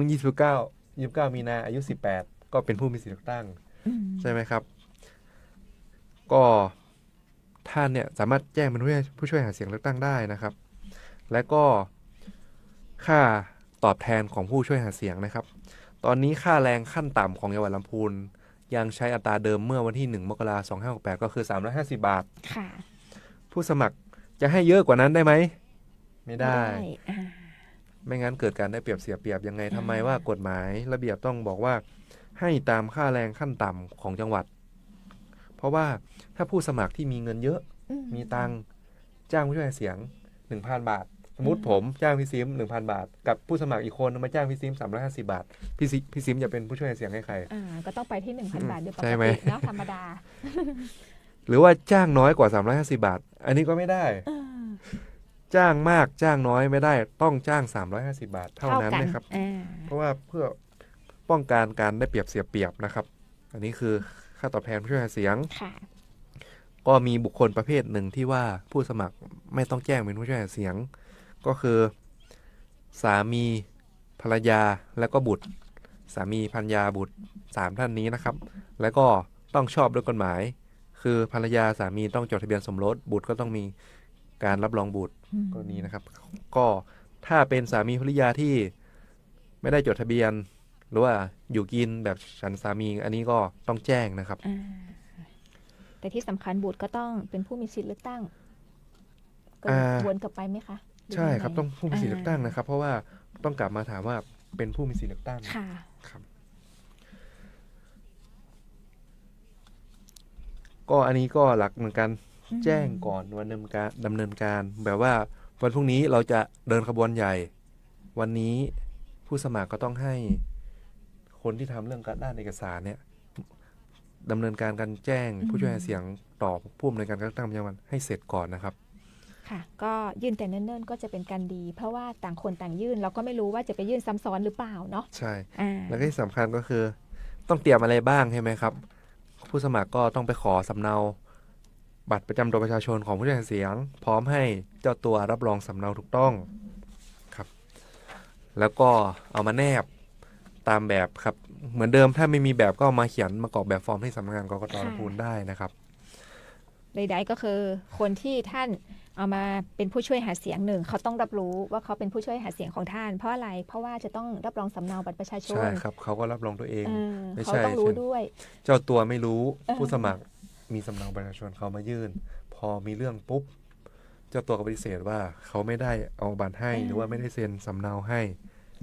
29 มีนาอายุ18ก็เป็นผู้มีสิทธิเลือกตั้งใช่ไหมครับ ก็ท่านเนี่ยสามารถแจ้งเป็นผู้ช่วยหาเสียงเลือกตั้งได้นะครับและก็ค่าตอบแทนของผู้ช่วยหาเสียงนะครับตอนนี้ค่าแรงขั้นต่ำของจังหวัดลำพูนยังใช้อัตราเดิมเมื่อวันที่1 มกราคม 2568 ก็คือ350 บาท
ค่ะ
ผู้สมัครจะให้เยอะกว่านั้นได้ไหมไม่ได้ไม่งั้นเกิดการได้เปรียบเสียเปรียบยังไงทำไมว่ากฎหมายระเบียบต้องบอกว่าให้ตามค่าแรงขั้นต่ำของจังหวัดเพราะว่าถ้าผู้สมัครที่มีเงินเยอะมีตังจ้างผู้ช่วยหาเสียง 1,000 บาทสมมติผมจ้างพี่ซิม 1,000 บาทกับผู้สมัครอีกคนมาจ้างพี่ซิม350 บาทพี่ซิมจะเป็นผู้ช่วยหาเสียงให้ใคร
ก็ต้องไปที่ 1,000 บาทโดยปกติเนาะธรรมดา
หรือว่าจ้างน้อยกว่า350 บาทอันนี้ก็ไม่ได้จ้างมากจ้างน้อยไม่ได้ต้องจ้าง350 บาทเท่านั้นนะครับเพราะว่าเพื่อป้องกันการได้เปรียบเสียเปรียบนะครับอันนี้คือค่าตอบแทนผู้ช่วยหาเสียงก็มีบุคคลประเภทหนึ่งที่ว่าผู้สมัครไม่ต้องแจ้งเป็นผู้ช่วยหาเสียงก็คือสามีภรรยาและก็บุตรสามีภรรยาบุตร3ท่านนี้นะครับแล้วก็ต้องชอบด้วยกฎหมายคือภรรยาสามีต้องจดทะเบียนสมรสบุตรก็ต้องมีการรับรองบุตรกรณีนะครับก็ถ้าเป็นสามีภรรยาที่ไม่ได้จดทะเบียนหรือว่าอยู่กินแบบฉันสามีอันนี้ก็ต้องแจ้งนะครับ
แต่ที่สำคัญบุตรก็ต้องเป็นผู้มีสิทธิเลือกตั้งก็วนกลับไปไหมคะ
ใช่ครับต้องผู้มีสิทธิเลือกตั้งนะครับเพราะว่าต้องกลับมาถามว่าเป็นผู้มีสิทธิเลือกตั้ง
ค่ะ
ครับก็อันนี้ก็หลักเหมือนกันแจ้งก่อนวันดำเนินการแบบว่าวันพรุ่งนี้เราจะเดินขบวนใหญ่วันนี้ผู้สมัครก็ต้องให้คนที่ทำเรื่องการด้านเอกสารเนี่ยดำเนินการแจ้งผู้ช่วยหาเสียงต่อผู้อำนวยการการเลือกตั้งประจำวันให้เสร็จก่อนนะครับ
ค่ะก็ยื่นแต่เนิ่นๆก็จะเป็นการดีเพราะว่าต่างคนต่างยื่นเราก็ไม่รู้ว่าจะไปยื่นซ้ำซ้อนหรือเปล่าเนาะ
ใช่แล้วก็ที่สำคัญก็คือต้องเตรียมอะไรบ้างใช่ไหมครับผู้สมัครก็ต้องไปขอสำเนาบัตรประจำตัวประชาชนของผู้ช่วยหาเสียงพร้อมให้เจ้าตัวรับรองสำเนาถูกต้องครับแล้วก็เอามาแนบตามแบบครับเหมือนเดิมถ้าไม่มีแบบก็มาเขียนมากรอกแบบฟอร์มที่สำนักงานกกต.ลำพูนได้นะครับ
ใดๆก็คือคนที่ท่านเอามาเป็นผู้ช่วยหาเสียงหนึ่งเขาต้องรับรู้ว่าเขาเป็นผู้ช่วยหาเสียงของท่านเพราะอะไรเพราะว่าจะต้องรับรองสำเนาบัตรประชาชน
ใช่ครับเขาก็รับรองตัวเอง
ไม่ใช่เขาต้องรู้ด้วย
เจ้าตัวไม่รู้ผู้สมัครมีสำเนาบัตรประชาชนเขามายื่นพอมีเรื่องปุ๊บเจ้าตัวก็ปฏิเสธว่าเขาไม่ได้เอาบัตรให้หรือว่าไม่ได้เซ็นสำเนาให้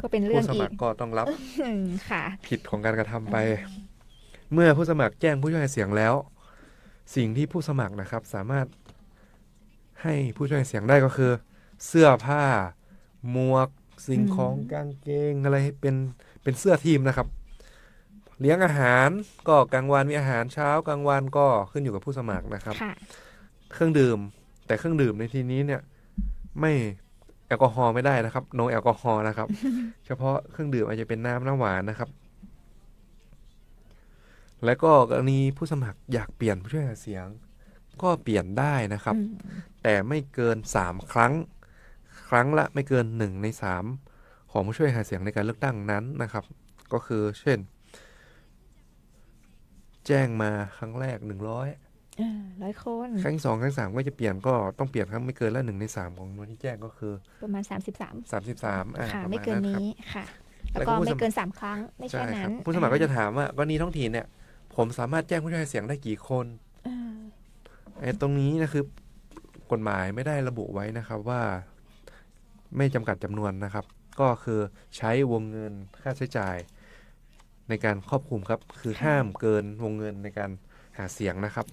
ก็เป็นเรื่อง
ผู้สมัครก็ต้องรับ
ค่ะ
ผิดของการกระทำไปเมื่อผู้สมัครแจ้งผู้ช่วยหาเสียงแล้วสิ่งที่ผู้สมัครนะครับสามารถให้ผู้ช่วยหาเสียงได้ก็คือเสื้อผ้าหมวกสิ่งของกางเกงอะไรเป็นเสื้อทีมนะครับเลี้ยงอาหารก็กลางวันมีอาหารเช้ากลางวันก็ขึ้นอยู่กับผู้สมัครนะครับเครื่องดื่มแต่เครื่องดื่มในที่นี้เนี่ยไม่แอลกอฮอล์ไม่ได้นะครับโนแอลกอฮอล์นะครับเฉพาะเครื่องดื่มอาจจะเป็นน้ำหวานนะครับและก็กรณีผู้สมัครอยากเปลี่ยนผู้ช่วยหาเสียงก็เปลี่ยนได้นะครับแต่ไม่เกิน3ครั้งละไม่เกิน1 ใน 3ของผู้ช่วยหาเสียงในการเลือกตั้งนั้นนะครับก็คือเช่นแจ้งมาครั้งแรก100
คน
ครั้ง2ครั้ง3ก็จะเปลี่ยนก็ต้องเปลี่ยนครั้งไม่เกินละ1 ใน 3ของวันที่แจ้งก็คือ
ประมาณ33ค่ะไม่เกินนี้ค่ะแล้วก็ไม่เกิน3ครั้งไม่ใช่นั้น
ผู้สมัครก็จะถามว่ากรณีท้องถิ่นเนี่ยผมสามารถแจ้งผู้ช่วยหาเสียงได้กี่คนตรงนี้นะคือกฎหมายไม่ได้ระบุไว้นะครับว่าไม่จำกัดจำนวนนะครับก็คือใช้วงเงินค่าใช้จ่ายในการครอบคลุมครับคือห้ามเกินวงเงินในการหาเสียงนะครับ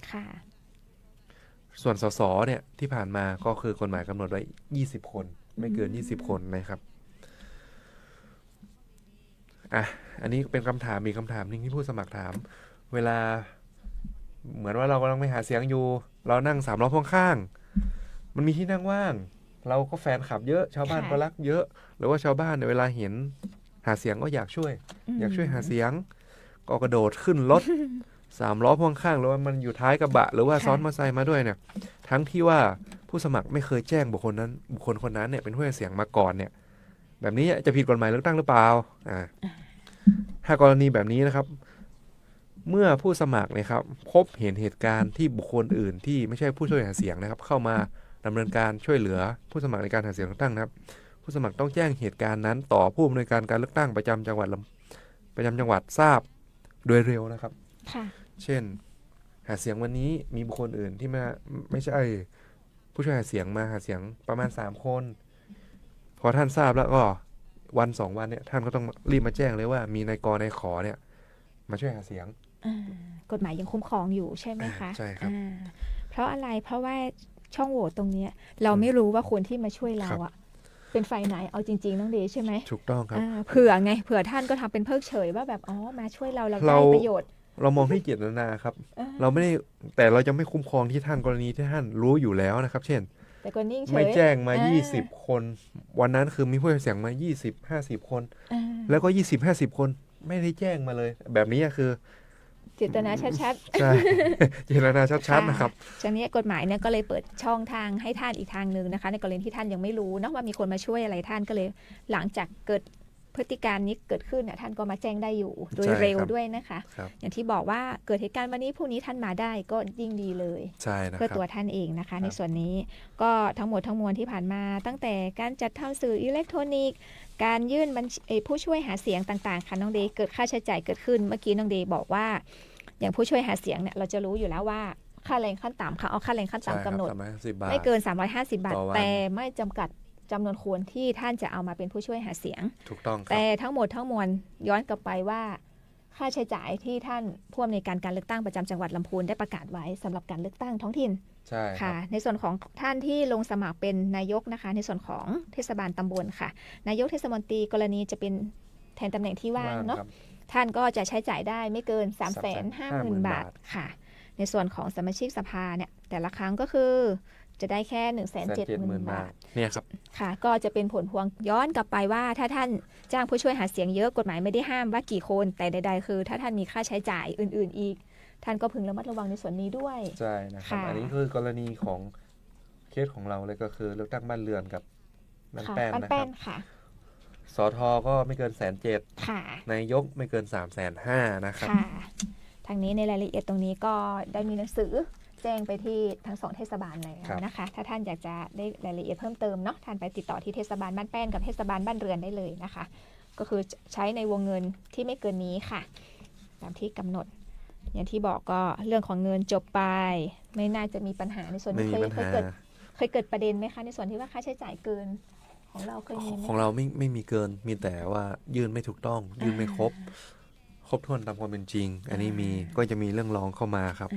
ส่วนสสเนี่ยที่ผ่านมาก็คือกฎหมายกำหนดไว้20 คนไม่เกิน20 คนนะครับอันนี้เป็นคำถามมีคำถามนึงที่ผู้สมัครถามเวลาเหมือนว่าเรากำลังไปหาเสียงอยู่เรานั่ง3 ล้อพ่วงข้างมันมีที่นั่งว่างเราก็แฟนคลับเยอะชาวบ้านก็รักเยอะหรือว่าชาวบ้านเนี่ยเวลาเห็นหาเสียงก็อยากช่วยหาเสียงก็กระโดดขึ้นรถ3 ล้อพ่วงข้างหรือว่ามันอยู่ท้ายกระบะหรือว่าซ้อนมอเตอร์ไซค์มาด้วยเนี่ยทั้งที่ว่าผู้สมัครไม่เคยแจ้งบุคคลคนนั้นเนี่ยเป็นผู้หาเสียงมาก่อนเนี่ยแบบนี้จะผิดกฎหมายเลือกตั้งหรือเปล่าถ้ากรณีแบบนี้นะครับ เมื่อผู้สมัครนะครับพบเห็นเหตุการณ์ที่บุคคลอื่นที่ไม่ใช่ผู้ช่วยหาเสียงนะครับเข้ามาดำเนินการช่วยเหลือผู้สมัครในการหาเสียงเลือกตั้งนะครับผู้สมัครต้องแจ้งเหตุการณ์นั้นต่อผู้อำนวยการการเลือกตั้งประจำจังหวัดทราบโดยเร็วนะครับเช่นหาเสียงวันนี้มีบุคคลอื่นที่ไม่ใช่ผู้ช่วยหาเสียงมาหาเสียงประมาณ3คนพอท่านทราบแล้วก็วัน2วันเนี่ยท่านก็ต้องรีบมาแจ้งเลยว่ามีนายกนายขอเนี่ยมาช่วยหาเสียง
กฎหมายยังคุ้มครองอยู่ใช่ไหมคะ
ใช่ครับ
เพราะอะไรเพราะว่าช่องโหว่ตรงนี้เราไม่รู้ว่าคนที่มาช่วยเราอะเป็นฝ่ายไหนเอาจริงๆน้องเดชใช่ไหม
ถูกต้องครับ
เผื่อท่านก็ทำเป็นเพิกเฉยว่าแบบมาช่วยเราได้ประโยชน์
เรามองที่เจตนาครับเราไม่ได้แต่เราจะไม่คุ้มครองที่ท่านกรณีที่ท่านรู้อยู่แล้วนะครับเช่น
แต่ก็นิ่งเฉย
ไม่แจ้งมา20คนวันนั้นคือมีผู้เสียงมา20-50คนแล้วก็20-50คนไม่ได้แจ้งมาเลยแบบนี้คือ
เจตนาชัด
ๆใช่เจตนาชัดๆนะครับ
ฉะนั้นกฎหมายเนี่ยก็เลยเปิดช่องทางให้ท่านอีกทางนึงนะคะในกรณีที่ท่านยังไม่รู้เนาะว่ามีคนมาช่วยอะไรท่านก็เลยหลังจากเกิดพฤติการนี้เกิดขึ้นเนี่ยท่านก็มาแจ้งได้อยู่โดยเร็วด้วยนะคะอย่างที่บอกว่าเกิดเหตุการณ์วันนี้พรุ่งนี้ท่านมาได้ก็ยิ่งดีเลยเพื่อตัวท่านเองนะคะในส่วนนี้ก็ทั้งหมดทั้งมวลที่ผ่านมาตั้งแต่การจัดทำสื่ออิเล็กทรอนิกส์การยื่นผู้ช่วยหาเสียงต่างๆค่ะน้องเดย์เกิดค่าใช้จ่ายเกิดขึ้นเมื่อกี้น้องเดย์บอกว่าอย่างผู้ช่วยหาเสียงเนี่ยเราจะรู้อยู่แล้วว่าค่าแรงขั้นต่ำค่ะเอาค่าแรงขั้นต่ำกำหนดไม่เกิน350 บาทแต่ไม่จำกัดจำนวนคนที่ท่านจะเอามาเป็นผู้ช่วยหาเสียง
ถูกต้อง
แต่ทั้งหมดทั้งมวลย้อนกลับไปว่าค่าใช้จ่ายที่ท่านผู้อำนวยการการเลือกตั้งประจำจังหวัดลำพูนได้ประกาศไว้สำหรับการเลือกตั้งท้องถิ่น
ใช่
ค่ะในส่วนของท่านที่ลงสมัครเป็นนายกนะคะในส่วนของเทศบาลตำบลค่ะนายกเทศมนตรีกรณีจะเป็นแทนตำแหน่งที่ว่างเนาะท่านก็จะใช้จ่ายได้ไม่เกิน 350,000 บาทค่ะในส่วนของสมาชิกสภาเนี่ยแต่ละครั้งก็คือจะได้แค่ 170,000 บาท
เนี่ยครับ
ค่ะก็จะเป็นผลพวงย้อนกลับไปว่าถ้าท่านจ้างผู้ช่วยหาเสียงเยอะกฎหมายไม่ได้ห้ามว่ากี่คนแต่ใดๆคือถ้าท่านมีค่าใช้จ่ายอื่นๆอีกท่านก็พึงระมัดระวังในส่วนนี้ด้วย
ใช่นะครับอันนี้คือกรณีของเคสของเราเลยก็คือเลือกตั้งบ้านเรือนกับบ้านแป้นนะครับสทก็ไม่เกิน170,000นายกไม่เกิน350,000นะครับ
ทางนี้ในรายละเอียดตรงนี้ก็ได้มีหนังสือแจ้งไปที่ทั้ง2เทศบาลแล้วนะคะถ้าท่านอยากจะได้รายละเอียดเพิ่มเติมเนาะท่านไปติดต่อที่เทศบาลบ้านแป้นกับเทศบาลบ้านเรือนได้เลยนะคะก็คือใช้ในวงเงินที่ไม่เกินนี้ค่ะตามที่กำหนดอย่างที่บอกก็เรื่องของเงินจบไปไม่น่าจะมีปัญหาในส่วนนี้เคยเกิดประเด็นไหมคะในส่วนที่ว่าค่าใช้จ่ายเกินของเราเคยมีไหม
ของเราไม่มีเกินมีแต่ว่ายื่นไม่ถูกต้องยื่นไม่ครบถ้วนตามความเป็นจริงอันนี้ก็จะมีเรื่องร้องเข้ามาครับ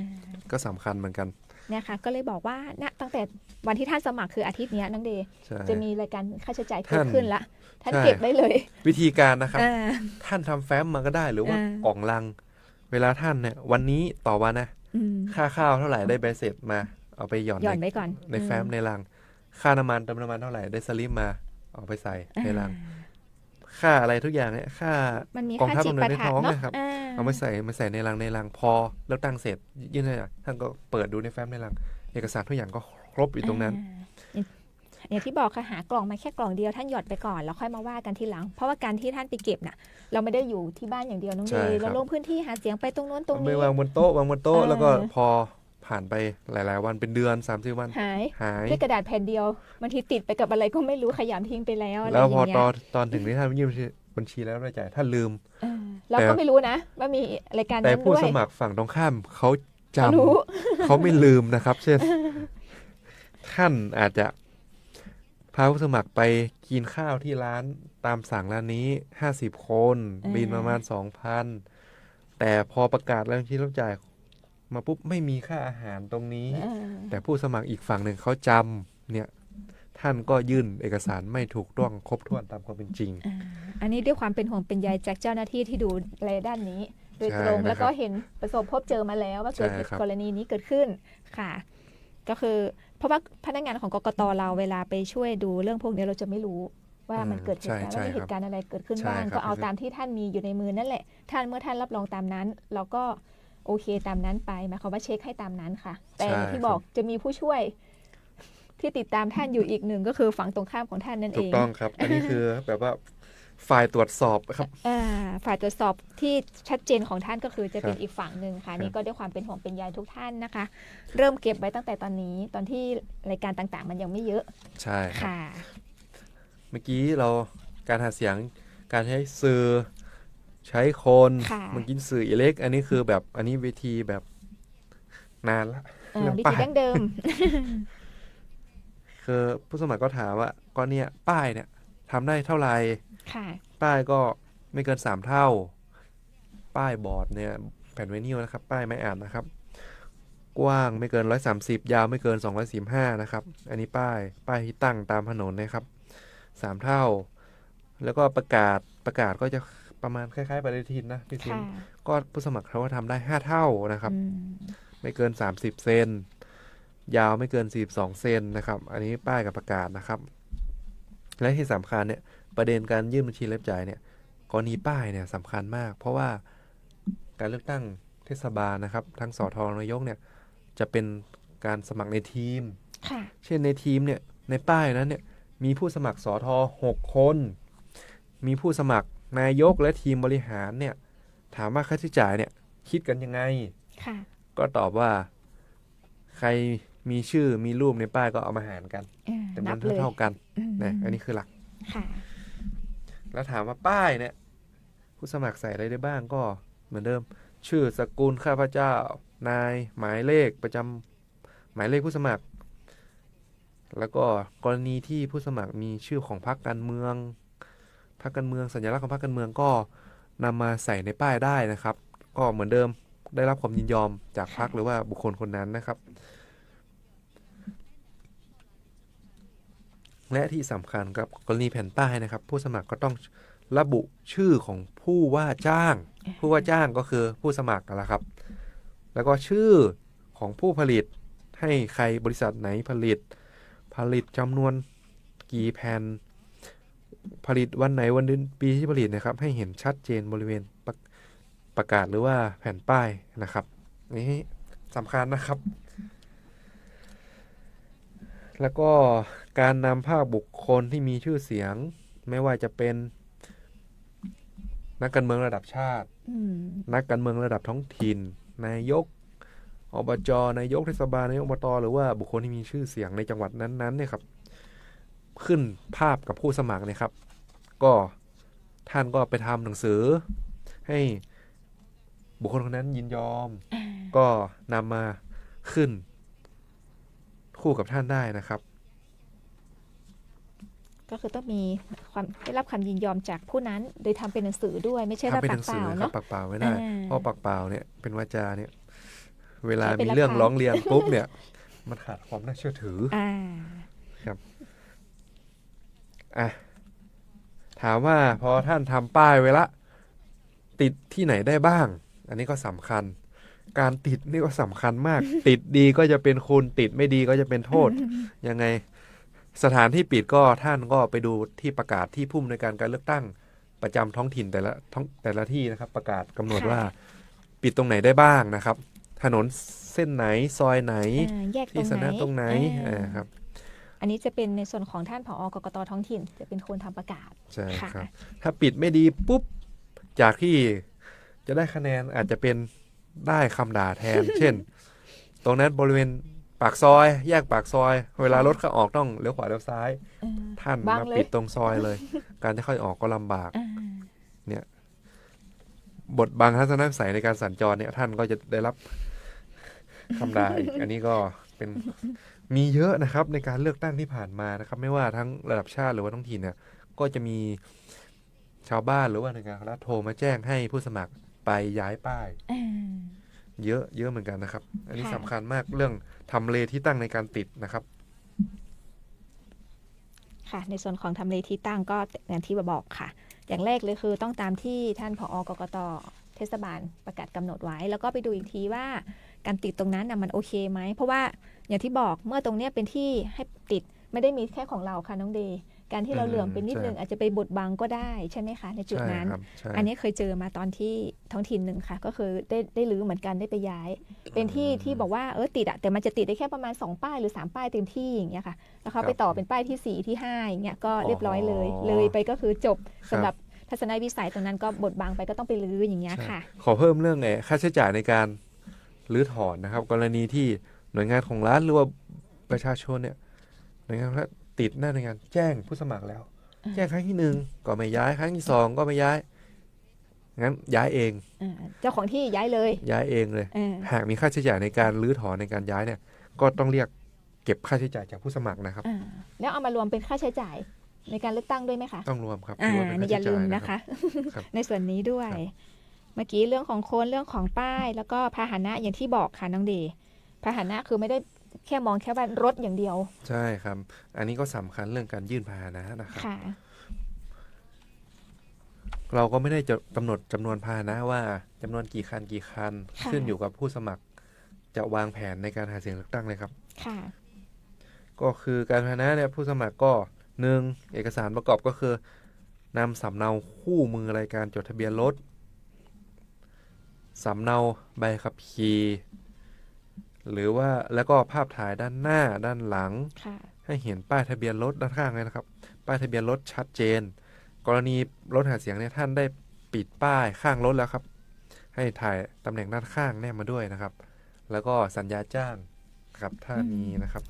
ก็สำคัญเหมือนกัน
เนี่ยค่ะก็เลยบอกว่าตั้งแต่วันที่ท่านสมัครคืออาทิตย์นี้น้องเดย์จะมีรายการค่าใช้จ่ายเกิดขึ้นละท่านเก็บได้เลย
วิธีการนะครับท่านทำแฟ้มมาก็ได้หรือว่ากล่องลังเวลาท่านเนี่ยวันนี้ต่อวันนะค่าข้าวเท่าไหร่ได้ใบเสร็จมาเอาไปหย่อน
ไว้ก่อน
ในแฟ้มในลังค่าน้ำมันเติมน้ำมันเท่าไหร่ได้สลิปมาเอาไปใส่ในลังค่าอะไรทุกอย่างเนี่ยค่ากองทัพบำเหน็จในท้องนะครับเอามาใส่ในลังพอแล้วตั้งเสร็จยื่นให้ท่านก็เปิดดูในแฟ้มในลังเอกสารทุกอย่างก็ครบอยู่ตรงนั้น
อย่างที่บอกค่ะหากล่องมาแค่กล่องเดียวท่านหยอดไปก่อนแล้วค่อยมาว่ากันทีหลังเพราะว่าการที่ท่านไปเก็บน่ะเราไม่ได้อยู่ที่บ้านอย่างเดียวน้องเดย์เราลงพื้นที่หาเสียงไปตรงโน้นตรงนี้
ไม่วางบนโต๊ะแล้วก็พอผ่านไปหลายๆวันเป็นเดือน30 วัน
หายด้วยกระดาษแผ่นเดียวบางทีติดไปกับอะไรก็ไม่รู้ขยำทิ้งไปแล้ว
แล้วพอตอนถึงที่ท่านยื่นบัญชีแล้วรายจ่ายท่านลืม
เราก็ไม่รู้นะว่ามีรายการนั้นด้วย
แต่ผู้สมัครฝั่งตรงข้ามเขาจำเขาไม่ลืมนะครับเช่นท่านอาจจะพาผู้สมัครไปกินข้าวที่ร้านตามสั่งร้านนี้50 คนบินประมาณ 2,000 แต่พอประกาศแล้วที่รับจ่ายมาปุ๊บไม่มีค่าอาหารตรงนี้แต่ผู้สมัครอีกฝั่งหนึ่งเขาจำเนี่ยท่านก็ยื่นเอกสารไม่ถูกต้องครบถ้วนตามความเป็นจริง
อันนี้ด้วยความเป็นห่วงเป็นใยจากเจ้าหน้าที่ที่ดูแลด้านนี้โดยตรงแล้วก็เห็นประสบพบเจอมาแล้วว่าเกิดกรณีนี้เกิดขึ้นค่ะก็คือเพราะว่าพนักงานของกกต.เราเวลาไปช่วยดูเรื่องพวกนี้เราจะไม่รู้ว่ามันเกิดเหตุการณ์ว่าเหตุการณ์อะไรเกิดขึ้นบ้างก็เอาตามที่ท่านมีอยู่ในมือนั่นแหละท่านเมื่อท่านรับรองตามนั้นเราก็โอเคตามนั้นไปหมายความว่าเช็คให้ตามนั้นค่ะแต่ที่บอกจะมีผู้ช่วยที่ติดตามท่านอยู่อีกหนึ่งก็คือฝั่งตรงข้ามของท่านนั่นเอง
ถูกต้องครับอันนี้คือแบบว่า ฝ่ายตรวจสอบครับ
ฝ่ายตรวจสอบที่ชัดเจนของท่านก็คือจะเป็น
ครับ
อีกฝั่งหนึ่งค่ะ
ครับ
นี่ก็ด้วยความเป็นห่วงเป็นใยทุกท่านนะคะ เริ่มเก็บไว้ตั้งแต่ตอนนี้ตอนที่รายการต่างๆ มันยังไม่เยอะ
ใช่ครับ
ค่ะ
เมื่อกี้เราการหาเสียงการใช้สื่อใช้คน
ค่ะ
เมื่อกี้สื่ออิเล็กอันนี้คือแบบอันนี้วิธีแบบนานละ เรื่อง
วิ
ป้า
ธี
ย
ดั้งเดิม
คือผู้สมัครก็ถามว่าก็เนี่ยป้ายเนี่ยทำได้เท่าไหร่
ค่ะ
ป้ายก็ไม่เกิน3เท่าป้ายบอร์ดเนี่ยแผ่นไวนิลนะครับป้ายไม้อ่านนะครับกว้างไม่เกิน130ยาวไม่เกิน245นะครับอันนี้ป้ายที่ตั้งตามถนนนะครับ3เท่าแล้วก็ประกาศก็จะประมาณคล้ายๆปฏิทินนะพี่ซิม
ค่ะ
ก็ผู้สมัครเขาก็ทำได้5เท่านะครับ
อืม
ไม่เกิน30เซนยาวไม่เกิน42เซนนะครับอันนี้ป้ายกับประกาศนะครับและที่สำคัญเนี่ยประเด็นการยื่นบัญชีรายจ่ายเนี่ยกรณีป้ายเนี่ยสำคัญมากเพราะว่าการเลือกตั้งเทศบาลนะครับทั้งสทนายกเนี่ยจะเป็นการสมัครในทีม
ค่ะ
เช่นในทีมเนี่ยในป้ายนั้นเนี่ยมีผู้สมัครสท6คน มีผู้สมัครนายกและทีมบริหารเนี่ยถามว่าค่าใช้จ่ายเนี่ยคิดกันยังไง
ค่ะ
ก็ตอบว่าใครมีชื่อมีรูปในป้ายก็เอามาหารกันจำน
นั
ว
บ
น
เลย
เท่าๆกัน
อืม
นะอันนี้คือหลัก
ค่ะ
แล้วถามว่าป้ายเนี่ยผู้สมัครใส่อะไรได้บ้างก็เหมือนเดิม ชื่อสกุลข้าพเจ้านายหมายเลขประจำหมายเลขผู้สมัคร แล้วก็กรณีที่ผู้สมัครมีชื่อของพรรคการเมืองสัญลักษณ์ของพรรคการเมืองก็นำมาใส่ในป้ายได้นะครับ ก็เหมือนเดิมได้รับความยินยอมจากพรรคหรือว่าบุคคลคนนั้นนะครับ และที่สำคัญครับกรณีแผ่นป้ายนะครับ ผู้สมัครก็ต้องระบุชื่อของผู้ว่าจ้าง ผู้ว่าจ้างก็คือผู้สมัครนั่นแหละครับ แล้วก็ชื่อของผู้ผลิตให้ใครบริษัทไหนผลิตจำนวนกี่แผ่นผลิตวันไหนวันเดือนปีที่ผลิตนะครับ ให้เห็นชัดเจนบริเวณประกาศหรือว่าแผ่นป้ายนะครับนี่สำคัญนะครับ แล้วก็การนำภาพบุคคลที่มีชื่อเสียง ไม่ว่าจะเป็นนักการเมืองระดับชาติ
อืม
นักการเมืองระดับท้องถิ่น นายกอบจนายกเทศบาลนายกอบตหรือว่าบุคคลที่มีชื่อเสียงในจังหวัดนั้นๆเนี่ยครับขึ้นภาพกับผู้สมัครเนี่ยครับ ก็ท่านก็ไปทำหนังสือให้บุคคลคนนั้นยินยอม ก็นำมาขึ้นคู่กับท่านได้นะครับ
ก็คือต้องมีความได้รับคำยินยอมจากผู้นั้น โดยทำเป็นหนังสือด้วยไม่ใช่ว่า
ทำเป็น
ปา
ห
ก
นัง
เป
สื
ล่า
อครับ
เนาะ
ปากเปล่าไม่ได้ เพราะปากเปล่าเนี่ยเป็นวาจาเนี่ยเวลา
ใช้เป็น
มีเรื่อง
หลักฐาน
ร้องเรียนปุ๊บเนี่ยมันขาดความน่าเชื่อถือ อ่ะถามว่าพอท่านทำป้ายไว้ละติดที่ไหนได้บ้าง อันนี้ก็สำคัญ การติดนี่ก็สำคัญมาก ติดดีก็จะเป็นคุณติดไม่ดีก็จะเป็นโทษ ยังไงสถานที่ปิดก็ท่านก็ไปดูที่ประกาศที่ผู้อำนวยการการเลือกตั้งประจำท้องถิ่นแต่ละที่นะครับ ประกาศกำหนด
ค่ะ
ว่าปิดตรงไหนได้บ้างนะครับ ถนนเส้นไหนซอยไหน
แยกตร
ที่
ง
ส
ไหน
นะตรงไหนครับ
อันนี้จะเป็นในส่วนของท่านผอกกตท้องถิ่น จะเป็นคนทำประกาศ
ใช่
ค่ะ
ครับ ถ้าปิดไม่ดีปุ๊บ จากที่จะได้คะแนนอาจจะเป็นได้คำด่าแท น เช่น ตรงนั้นบริเวณปากซอย แยกปากซอย เวลารถเข้าออกต้องเลี้ยวขวาเลี้ยวซ้าย ท่าน
บัง
มา
เลย
ปิดตรงซอยเลย การจะค่อยออกก็ลำบาก บทบังทัศนวิสัยในการสัญจรเนี่ยท่านก็จะได้รับคำด่าอีก อันนี้ก็เป็นมีเยอะนะครับในการเลือกตั้งที่ผ่านมานะครับ ไม่ว่าทั้งระดับชาติหรือว่าท้องถิ่นเนี่ย ก็จะมีชาวบ้านหรือว่าหน่วยงานของรัฐโทรมาแจ้งให้ผู้สมัครไปย้ายป้าย เยอะเหมือนกันนะครับ อันนี้
ค่ะ
สำคัญมากเรื่องทำเลที่ตั้งในการติดนะครับ
ค่ะ ในส่วนของทำเลที่ตั้งก็อย่างที่บอกค่ะ อย่างแรกเลยคือต้องตามที่ท่านผอกกตเทศบาลประกาศกำหนดไว้ แล้วก็ไปดูอีกทีว่าการติดตรงนั้นมันโอเคไหม เพราะว่าอย่างที่บอกเมื่อตรงเนี้ยเป็นที่ให้ติดไม่ได้มีแค่ของเราค่ะน้องเดย์การที่เราเหลื่อมไปนิดนึง
ใช่
อาจจะไปบดบังก็ได้ใช่ไหมคะในจุด
ใช่
นั้น
ครับใช่
อันนี้เคยเจอมาตอนที่ท้องถิ่นหนึ่งค่ะ ก็คือได้รื้อเหมือนกันได้ไปย้าย เป็นที่บอกว่าติดอะแต่มันจะติดได้แค่ประมาณ2ป้ายหรือ3ป้ายเต็มที่อย่างเงี้ยค่ะแล้วเขาไปต่อเป็นป้ายที่4ที่5อย่างเงี้ยก็เรียบร้อยเลย เลยไปก็คือจบสำหรับ ทัศนวิสัยตรงนั้นก็บดบังไปก็ต้องไปรื้ออย่างเงี้ยค่ะ
ขอเพิ่มเรื่องค่าใช้จ่ายในการรื้อถอนนะครับกรณีที่หน่วยงานของรัฐหรือว่าประชาชนเนี่ยหน่วยงานรัฐติดหน้าในงานแจ้งผู้สมัครแล้วแจ้งครั้งที่1ก็ไม่ย้ายครั้งที่2ก็ไม่ย้ายงั้นย้ายเอง
เจ้าของที่ย้ายเลยห
ากมีค่าใช้จ่ายในการรื้อถอนในการย้ายเนี่ยก็ต้องเรียกเก็บค่าใช้จ่ายจากผู้สมัครนะครับ
แล้วเอามารวมเป็นค่าใช้จ่ายในการเลือกตั้งด้วยไหมคะ
ต้องรวมครับ
อย่าลืมนะคะ ในส่วนนี้ด้วยเมื่อกี้เรื่องของโค้ดเรื่องของป้ายแล้วก็พาหนะอย่างที่บอกค่ะน้องเดย์พาหนะคือไม่ได้แค่มองแค่ว่ารถอย่างเดียว
ใช่ครับอันนี้ก็สำคัญเรื่องการยื่นพาหนะนะครับเราก็ไม่ได้จะกำหนดจำนวนพาหนะว่าจำนวนกี่คันขึ้นอยู่กับผู้สมัครจะวางแผนในการหาเสียงเลือกตั้งเลยครับก็คือการพาหนะเนี่ยผู้สมัครก็1เอกสารประกอบก็คือนำสำเนาคู่มือรายการจดทะเบียนรถสำเนาใบขับขี่หรือว่าแล้วก็ภาพถ่ายด้านหน้าด้านหลังให้เห็นป้ายทะเบียนรถด้านข้างเลยนะครับป้ายทะเบียนรถชัดเจนกรณีรถหาเสียงเนี่ยท่านได้ปิดป้ายข้างรถแล้วครับให้ถ่ายตำแหน่งด้านข้างแนบมาด้วยนะครับแล้วก็สัญญาจ้างครับท่านี้นะครับ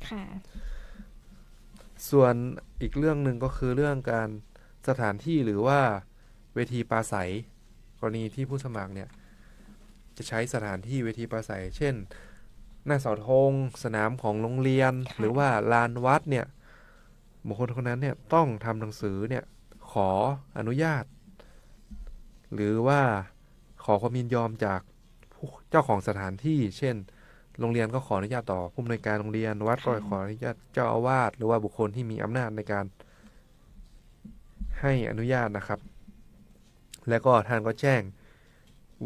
ส่วนอีกเรื่องหนึ่งก็คือเรื่องการสถานที่หรือว่าเวทีปราศัยกรณีที่ผู้สมัครเนี่ยจะใช้สถานที่เวทีปราศัยเช่นหน้าเสาธงสนามของโรงเรียนหรือว่าลานวัดเนี่ยบุคคลคนนั้นเนี่ยต้องทำหนังสือเนี่ยขออนุญาตหรือว่าขอความยินยอมจากเจ้าของสถานที่เช่นโรงเรียนก็ขออนุญาตต่อผู้อำนวยการโรงเรียนวัดก็ขออนุญาตเจ้าอาวาสหรือว่าบุคคลที่มีอำนาจในการให้อนุญาตนะครับแล้วก็ท่านก็แจ้ง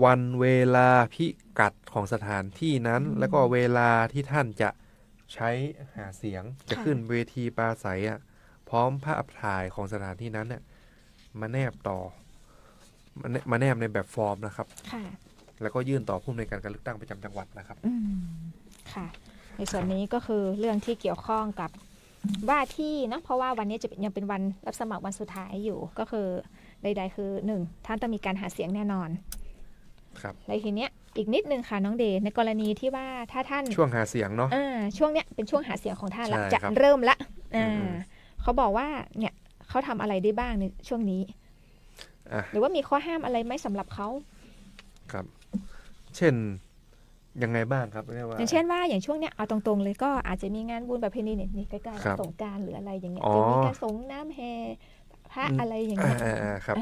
วันเวลาพิกัดของสถานที่นั้นแล้วก็เวลาที่ท่านจะใช้หาเสียงจะขึ้นเวทีปราศัยพร้อมภาพถ่ายของสถานที่นั้นเนี่ยมาแนบในแบบฟอร์มนะครับแล้วก็ยื่นต่อผู้อำนวยการการเลือกตั้งประจำจังหวัดนะครับ
ค่ะในส่วนนี้ก็คือเรื่องที่เกี่ยวข้องกับว่าที่นะเพราะว่าวันนี้จะยังเป็นวันรับสมัครวันสุดท้ายอยู่ก็คือใดๆคือ1ท่านต้องมีการหาเสียงแน่นอน
ครับ
ในทีเนี้ยอีกนิดนึงค่ะน้องเดย์ในกรณีที่ว่าถ้าท่าน
ช่วงหาเสียงเนาะ
ช่วงเนี้ยเป็นช่วงหาเสียงของท่านละจะเริ่มละเขาบอกว่าเนี่ยเขาทำอะไรได้บ้างในช่วงนี้หรือว่ามีข้อห้ามอะไรไหมสำหรับเขา
ครับเช่นยังไงบ้างครับ
อย่างเช่นว่าอย่างช่วงเนี้ยเอาตรงๆเลยก็อาจจะมีงานบุญประเพณีนี่ใกล้ๆสงกรานต์หรืออะไรอย่างเงี้ยจะมีการสงน้ำแห่พระอะไรอย่างเงี้ย
ครับ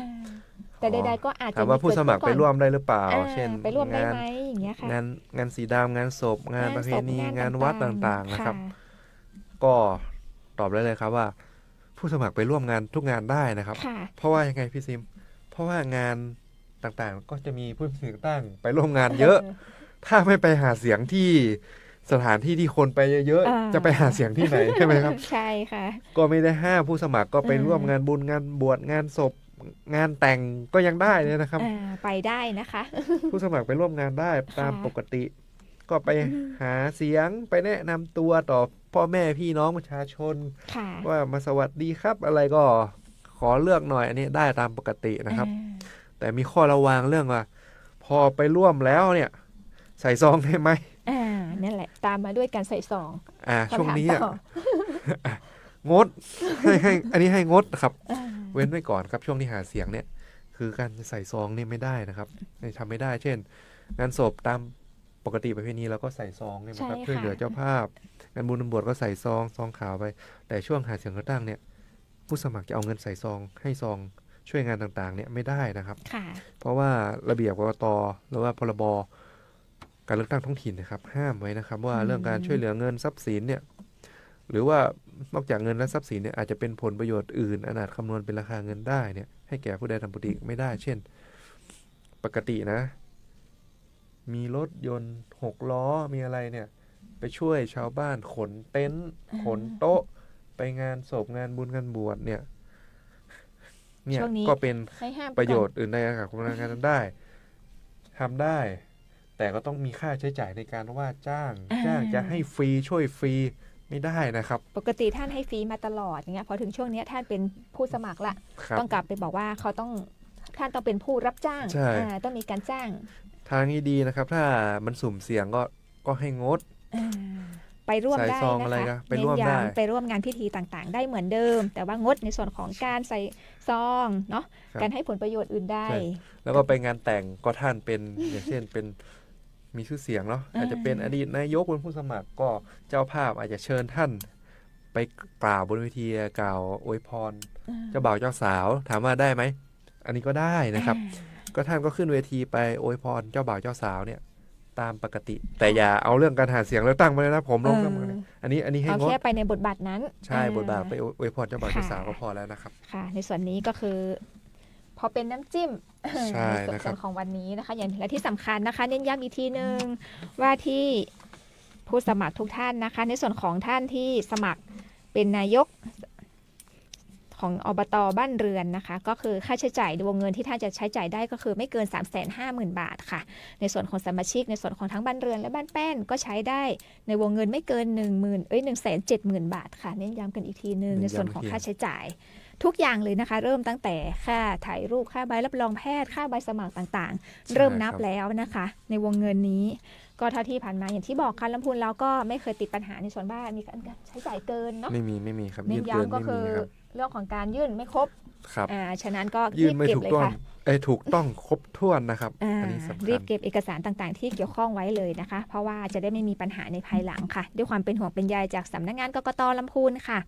แต่ใดๆก็อาจจะ
ว่าผู้สมัครไปร่วมได้หรือเปล่าเช่น
ไปร่วมได้ไหมอย่างเงี้ยค่ะ
งานสีดำงานศพงานประเพณีงานวัดต่างๆนะครับก็ตอบได้เลยครับว่าผู้สมัครไปร่วมงานทุกงานได้นะครับเพราะว่ายังไงพี่ซิมเพราะว่างานต่างๆก็จะมีผู้สมัครตั้งไปร่วมงานเยอะถ้าไม่ไปหาเสียงที่สถานที่ที่คนไปเยอะๆจะไปหาเสียงที่ไหนใช่ไหมครับ
ใช่ค่ะ
ก็ไม่ได้ห้ามผู้สมัครก็ไปร่วมงานบุญงานบวชงานศพงานแต่งก็ยังได้เลยนะครับ
ไปได้นะคะ
ผู้สมัครไปร่วมงานได้ตามปกติก็ไปหาเสียงไปแนะนำตัวต่อพ่อแม่พี่น้องประชาชนว่ามาสวัสดีครับอะไรก็ขอเลือกหน่อยอันนี้ได้ตามปกตินะครับแต่มีข้อระวังเรื่องว่าพอไปร่วมแล้วเนี่ยใส่ซองได้ไหม
นั่นแหละตามมาด้วยการใส่ซอง
ช่วงนี้งดให้อันนี้ให้งดครับเว้นไว้ก่อนครับช่วงที่หาเสียงเนี่ยคือการใส่ซองนี่ไม่ได้นะครับทำไม่ได้เช่นงานศพตามปกติประเพณีเราก็ใส่ซองเนี่ยนะครับช่วยเหลือเจ้าภาพงานบุญบวชก็ใส่ซองขาวไปแต่ช่วงหาเสียงเลือกตั้งเนี่ยผู้สมัครจะเอาเงินใส่ซองให้ซองช่วยงานต่างๆเนี่ยไม่ได้นะครับเพราะว่าระเบียบกกต.หรือว่าพรบ.การเลือกตั้งท้องถิ่นนะครับห้ามไว้นะครับว่าเรื่องการช่วยเหลือเงินทรัพย์สินเนี่ยหรือว่านอกจากเงินและทรัพย์สินเนี่ยอาจจะเป็นผลประโยชน์อื่นอาจคำนวณเป็นราคาเงินได้เนี่ยให้แก่ผู้ใดทำปกติไม่ได้เช่นปกตินะมีรถยนต์6ล้อมีอะไรเนี่ยไปช่วยชาวบ้านขนเต็นท์ขนโต๊ะไปงานศพงานบุญงานบวชเนี่ยก็เป็นประโยชน์อื่นใดกับคนงานนั้นได้ทำได้แต่ก็ต้องมีค่าใช้จ่ายในการว่าจ้างจะให้ฟรีช่วยฟรีไม่ได้นะครับ
ปกติท่านให้ฟรีมาตลอดอย่างเงี้ยพอถึงช่วงนี้ท่านเป็นผู้สมัครละต้องกลับไปบอกว่าเขาต้อง ท่านต้องเป็นผู้รับจ้างต้องมีการจ้าง
ทางนี้ดีนะครับถ้ามันสุ่มเสี่ยงก็ให้งด
ไปร่วมได้
นะคะ
ไปร่วมงานพิธีต่างๆได้เหมือนเดิมแต่ว่างดในส่วนของการใส่ซองเนาะการให้ผลประโยชน์อื่นได้
แล้วก็ไปงานแต่งก็ท่านเป็นอย่างเช่นเป็นมีชื่อเสียงเนาะอาจจะเป็นอดีตนายกเป็นผู้สมัครก็เจ้าภาพอาจจะเชิญท่านไปกล่าวบนเวทีกล่าวอวยพรเจ้าบ่าวเจ้าสาวถามว่าได้ไหมอันนี้ก็ได้นะครับก็ท่านก็ขึ้นเวทีไปอวยพรเจ้าบ่าวเจ้าสาวเนี่ยตามปกติแต่อย่าเอาเรื่องการหาเสียงแล้วตั้งมาเลยนะผมลงอันนี้ให้งด
เอาแค่ไปในบทบาทนั้น
ใช่บทบาทไปอวยพรเจ้าบ่าวเจ้าสาวก็พอแล้วนะครับ
ค่ะในส่วนนี้ก็คือพอเป็นน้ำจิ้มในส่วนของวันนี้นะคะอย่างและที่สำคัญนะคะเน้นย้ำอีกทีนึงว่าที่ผู้สมัครทุกท่านนะคะในส่วนของท่านที่สมัครเป็นนายกของอบต.บ้านเรือนนะคะก็คือค่าใช้จ่ายวงเงินที่ท่านจะใช้จ่ายได้ก็คือไม่เกิน 350,000 บาทค่ะในส่วนของสมาชิกในส่วนของทั้งบ้านเรือนและบ้านแป้นก็ใช้ได้ในวงเงินไม่เกิน 170,000 บาทค่ะเน้นย้ำกันอีกทีนึงในส่วนของค่าใช้จ่ายทุกอย่างเลยนะคะเริ่มตั้งแต่ค่าถ่ายรูปค่าใบรับรองแพทย์ค่าใบสมัครต่างๆเริ่มนับแล้วนะคะในวงเงินนี้ก็เท่าที่ผ่านมาอย่างที่บอกค่ะลำพูนเราก็ไม่เคยติดปัญหาในส่วนว่ามีการใช้จ่ายเกินเนาะ
ไม่มีครับ
เน้นย้ำก็คือเรื่องของการยื่นไม่ครบ
ครับ
ฉะนั้นก็
ยื่นไม่ถูกต้องถูกต้องครบถ้วนนะครับอันนี้สำคัญ
รีบเก็บเอกสารต่างๆที่เกี่ยวข้องไว้เลยนะคะเพราะว่าจะได้ไม่มีปัญหาในภายหลังค่ะด้วยความเป็นห่วงเป็นใยจากสำนักงานกกต.ลำพูนค่ะ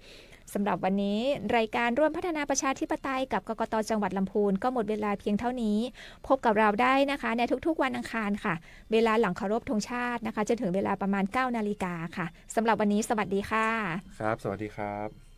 สำหรับวันนี้รายการร่วมพัฒนาประชาธิปไตยกับกกต.จังหวัดลำพูนก็หมดเวลาเพียงเท่านี้พบกับเราได้นะคะในทุกๆวันอังคารค่ะเวลาหลังเคารพธงชาตินะคะจนถึงเวลาประมาณ 9 นาฬิกาค่ะสำหรับวันนี้สวัสดีค่ะ
ครับสวัสดีครับ